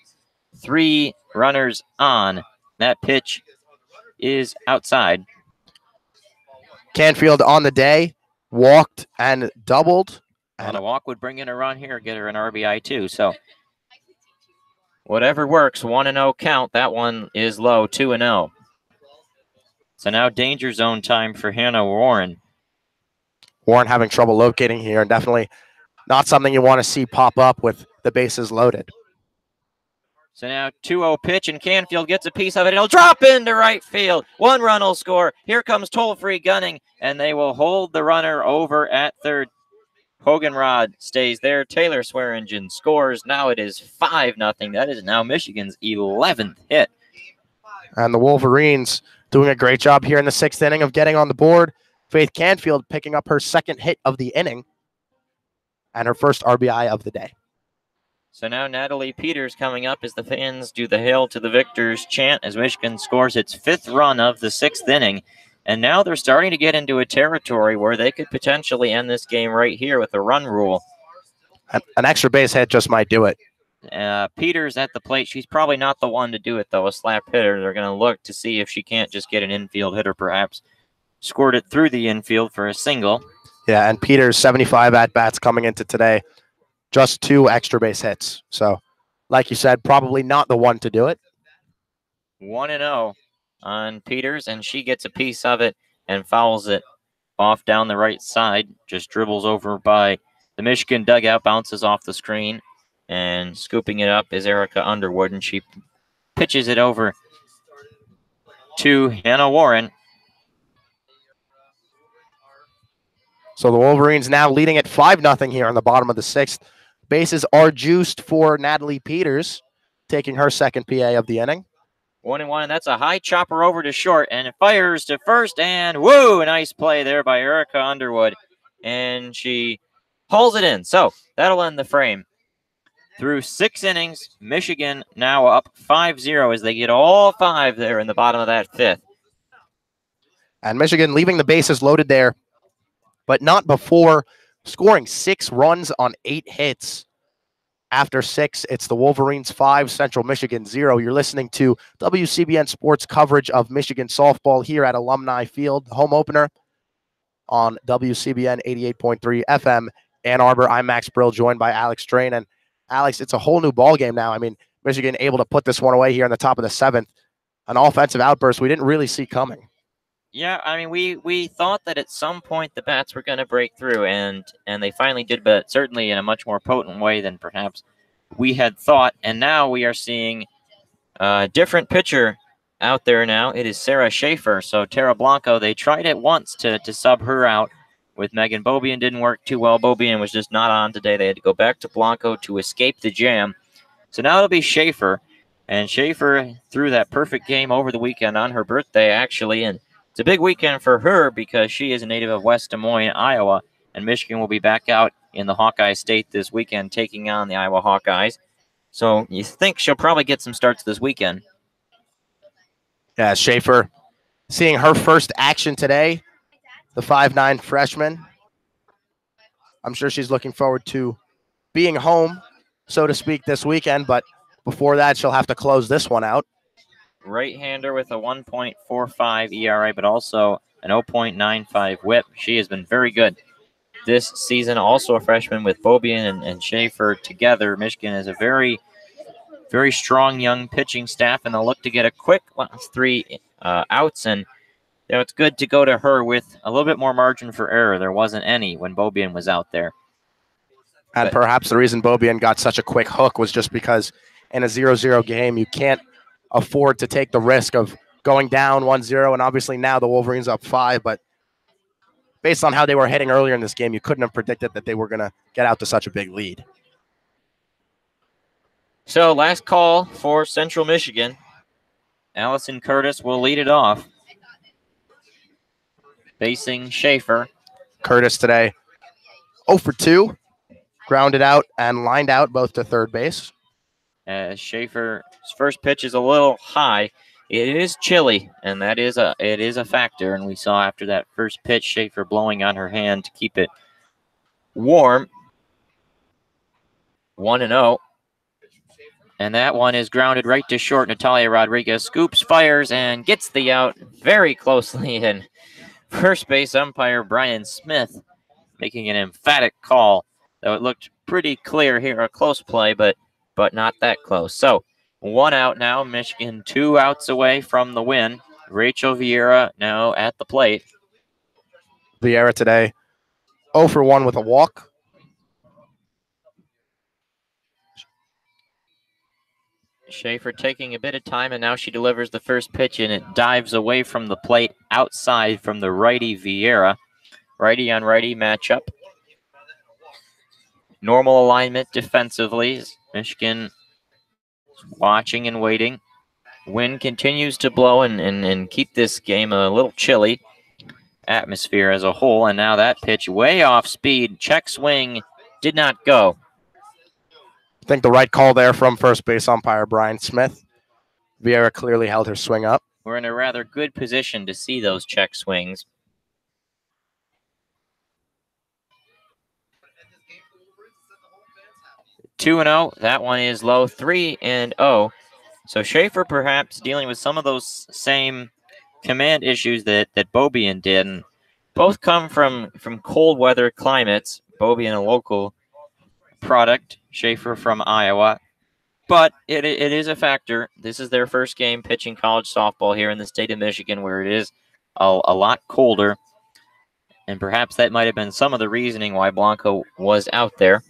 3 runners on. That pitch is outside. Canfield on the day walked and doubled. And a walk would bring in a run here, get her an RBI too. So whatever works, 1-0 count. That one is low, 2-0. So now danger zone time for Hannah Warren. Warren having trouble locating here, and definitely not something you want to see pop up with the bases loaded. So now 2-0 pitch, and Canfield gets a piece of it. It'll drop into right field. 1 run will score. Here comes toll-free gunning, and they will hold the runner over at third. Hoganrod stays there. Taylor Swearingen scores. Now it is 5-0. That is now Michigan's 11th hit. And the Wolverines doing a great job here in the 6th inning of getting on the board. Faith Canfield picking up her 2nd hit of the inning and her first RBI of the day. So now Natalie Peters coming up as the fans do the Hail to the Victors chant as Michigan scores its 5th run of the 6th inning. And now they're starting to get into a territory where they could potentially end this game right here with a run rule. An extra base hit just might do it. Peters at the plate. She's probably not the one to do it, though. A slap hitter. They're going to look to see if she can't just get an infield hitter, perhaps. Scored it through the infield for a single. Yeah, and Peters, 75 at-bats coming into today. Just 2 extra base hits. So, like you said, probably not the one to do it. 1-0 on Peters, and she gets a piece of it and fouls it off down the right side. Just dribbles over by The Michigan dugout bounces off the screen, and scooping it up is Erica Underwood, and she pitches it over to Hannah Warren. So the Wolverines now leading at 5-0 here on the bottom of the 6th. Bases are juiced for Natalie Peters, taking her second PA of the inning. 1-1, and that's a high chopper over to short, and it fires to first, and woo, nice play there by Erica Underwood, and she pulls it in. So that'll end the frame. Through 6 innings, Michigan now up 5-0 as they get all 5 there in the bottom of that 5th. And Michigan leaving the bases loaded there, but not before scoring 6 runs on 8 hits. After 6, it's the Wolverines 5, Central Michigan 0. You're listening to WCBN Sports coverage of Michigan softball here at Alumni Field, home opener on WCBN 88.3 FM Ann Arbor. I'm Max Brill, joined by Alex Drain. And Alex, it's a whole new ball game now. I mean, Michigan able to put this one away here in the top of the 7th. An offensive outburst we didn't really see coming. Yeah, I mean, we thought that at some point the bats were going to break through, and they finally did, but certainly in a much more potent way than perhaps we had thought. And now we are seeing a different pitcher out there now. It is Sarah Schaefer. So Tara Blanco, they tried it once to sub her out with Megan Beaubien. Didn't work too well. Beaubien was just not on today. They had to go back to Blanco to escape the jam. So now it'll be Schaefer. And Schaefer threw that perfect game over the weekend on her birthday, actually, and it's a big weekend for her because she is a native of West Des Moines, Iowa, and Michigan will be back out in the Hawkeye State this weekend taking on the Iowa Hawkeyes. So you think she'll probably get some starts this weekend. Yeah, Schaefer seeing her first action today, the 5'9" freshman. I'm sure she's looking forward to being home, so to speak, this weekend, but before that, she'll have to close this one out. Right-hander with a 1.45 ERA, but also an 0.95 whip. She has been very good this season. Also a freshman with Beaubien and Schaefer together. Michigan is a very, very strong young pitching staff, and they'll look to get a quick last 3 outs. And you know, it's good to go to her with a little bit more margin for error. There wasn't any when Beaubien was out there. And perhaps the reason Beaubien got such a quick hook was just because in a 0-0 game, you can't afford to take the risk of going down 1-0, and obviously now the Wolverines up 5, but based on how they were hitting earlier in this game, you couldn't have predicted that they were going to get out to such a big lead. So last call for Central Michigan. Allison Curtis will lead it off, facing Schaefer. Curtis today 0 for 2, grounded out and lined out both to third base. Schaefer's first pitch is a little high. It is chilly, and it is a factor. And we saw after that first pitch, Schaefer blowing on her hand to keep it warm. 1-0. And that one is grounded right to short. Natalia Rodriguez scoops, fires, and gets the out very closely. And first base umpire Brian Smith making an emphatic call, though it looked pretty clear here, a close play, but not that close. So 1 out now. Michigan 2 outs away from the win. Rachel Vieira now at the plate. Vieira today 0 for 1 with a walk. Schaefer taking a bit of time, and now she delivers the first pitch, and it dives away from the plate outside from the righty Vieira. Righty on righty matchup. Normal alignment defensively. Michigan watching and waiting. Wind continues to blow and keep this game a little chilly. Atmosphere as a whole, and now that pitch way off speed. Check swing did not go. I think the right call there from first base umpire Brian Smith. Vieira clearly held her swing up. We're in a rather good position to see those check swings. Two and 0. That one is low. 3-0. So Schaefer perhaps dealing with some of those same command issues that Beaubien did. And both come from cold weather climates. Beaubien, a local product. Schaefer from Iowa. But it is a factor. This is their first game pitching college softball here in the state of Michigan, where it is a lot colder. and perhaps that might have been some of the reasoning why Blanco was out there.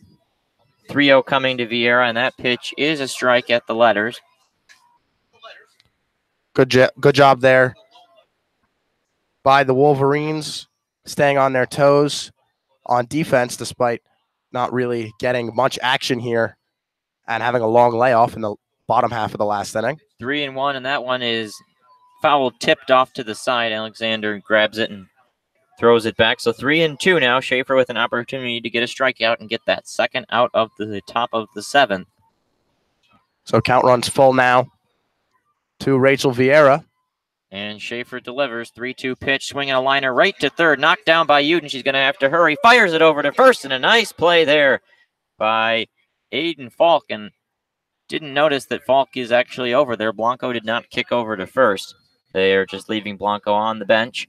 3-0 coming to Vieira, and that pitch is a strike at the letters. Good job there by the Wolverines, staying on their toes on defense despite not really getting much action here and having a long layoff in the bottom half of the last inning. 3-1, and that one is foul tipped off to the side. Alexander grabs it and throws it back. So 3-2 now. Schaefer with an opportunity to get a strikeout and get that second out of the top of the seventh. So count runs full now to Rachel Vieira. And Schaefer delivers. 3-2 pitch, swinging a liner right to third. Knocked down by Uden. She's going to have to hurry. Fires it over to first, and a nice play there by Aiden Falk. And didn't notice that Falk is actually over there. Blanco did not kick over to first. They are just leaving Blanco on the bench.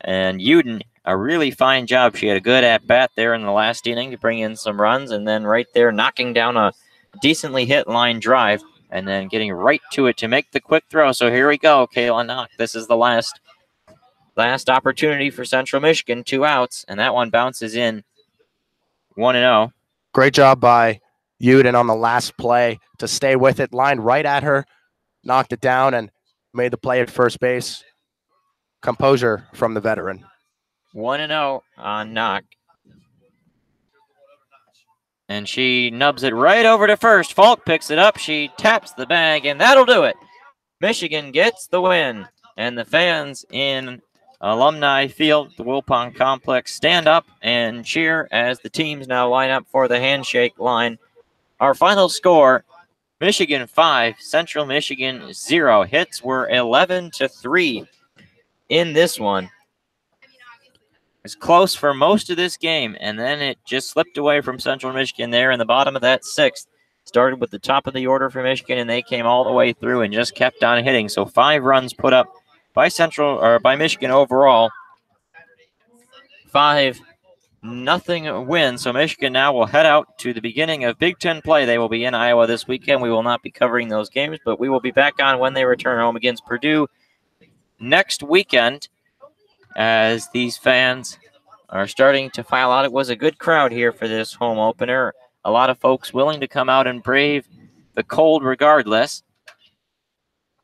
And Uden, a really fine job. She had a good at-bat there in the last inning to bring in some runs, and then right there knocking down a decently hit line drive, and then getting right to it to make the quick throw. So here we go, Kayla Knock. This is the last opportunity for Central Michigan. 2 outs, and that one bounces in 1-0. Great job by Uden on the last play to stay with it. Lined right at her, knocked it down, and made the play at first base. Composure from the veteran. 1-0 on Knock. And she nubs it right over to first. Falk picks it up. She taps the bag, and that'll do it. Michigan gets the win. And the fans in Alumni Field, the Wilpon Complex, stand up and cheer as the teams now line up for the handshake line. Our final score, Michigan 5, Central Michigan 0. Hits were 11-3 in this one. It's close for most of this game, and then it just slipped away from Central Michigan there in the bottom of that sixth. Started with the top of the order for Michigan, and they came all the way through and just kept on hitting. So 5 runs put up by by Michigan overall. 5-0 win. So Michigan now will head out to the beginning of Big Ten play. They will be in Iowa this weekend. We will not be covering those games, but we will be back on when they return home against Purdue next weekend, as these fans are starting to file out. It was a good crowd here for this home opener. A lot of folks willing to come out and brave the cold regardless.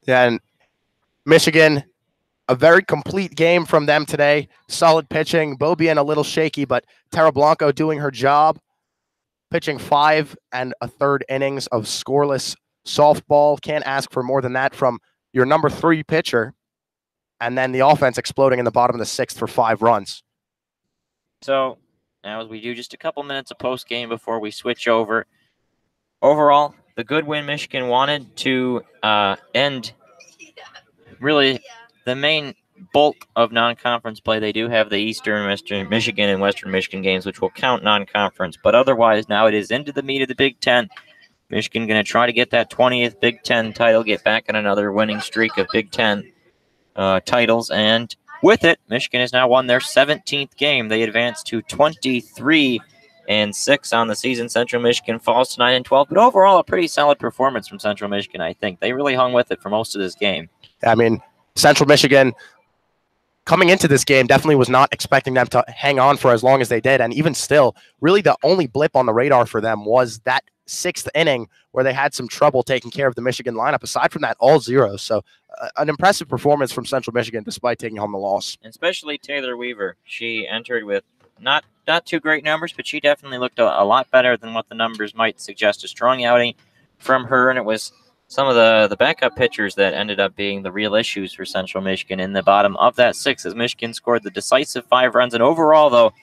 Yeah, and Michigan, a very complete game from them today. Solid pitching. Beaubien a little shaky, but Tara Blanco doing her job. Pitching 5 1/3 innings of scoreless softball. Can't ask for more than that from your number 3 pitcher. And then the offense exploding in the bottom of the 6th for 5 runs. So now as we do just a couple minutes of post-game before we switch over. Overall, the good win Michigan wanted to end really the main bulk of non-conference play. They do have the Eastern, Western Michigan, and Western Michigan games, which will count non-conference. But otherwise, now it is into the meat of the Big Ten. Michigan going to try to get that 20th Big Ten title, get back on another winning streak of Big Ten titles, and with it, Michigan has now won their 17th game. They advance to 23-6 on the season. Central Michigan falls to 9-12, but overall a pretty solid performance from Central Michigan. I think they really hung with it for most of this game. I mean, Central Michigan coming into this game definitely was not expecting them to hang on for as long as they did, and even still, really the only blip on the radar for them was that 6th inning where they had some trouble taking care of the Michigan lineup. Aside from that, all zeros. So an impressive performance from Central Michigan despite taking home the loss. Especially Taylor Weaver. She entered with not too great numbers, but she definitely looked a lot better than what the numbers might suggest. A strong outing from her, and it was some of the backup pitchers that ended up being the real issues for Central Michigan in the bottom of that 6th, as Michigan scored the decisive 5 runs. And overall, though,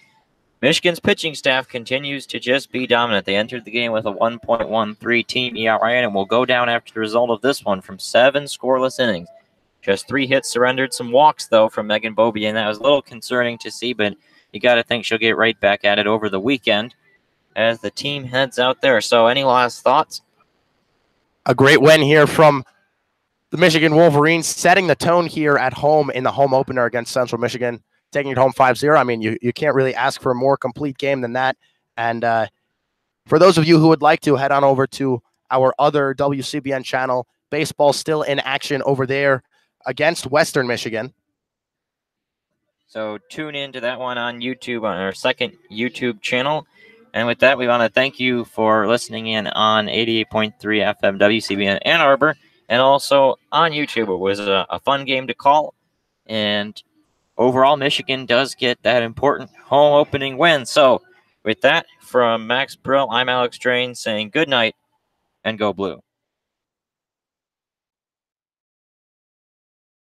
Michigan's pitching staff continues to just be dominant. They entered the game with a 1.13 team ERA, and will go down after the result of this one from 7 scoreless innings. Just 3 hits surrendered, some walks, though, from Megan Beaubien, and that was a little concerning to see, but you got to think she'll get right back at it over the weekend as the team heads out there. So any last thoughts? A great win here from the Michigan Wolverines, setting the tone here at home in the home opener against Central Michigan. Taking it home 5-0. I mean, you can't really ask for a more complete game than that. And for those of you who would like to, head on over to our other WCBN channel. Baseball still in action over there against Western Michigan. So tune in to that one on YouTube, on our second YouTube channel. And with that, we want to thank you for listening in on 88.3 FM WCBN Ann Arbor, and also on YouTube. It was a fun game to call, and overall, Michigan does get that important home opening win. So with that, from Max Brill, I'm Alex Drain saying good night and go blue.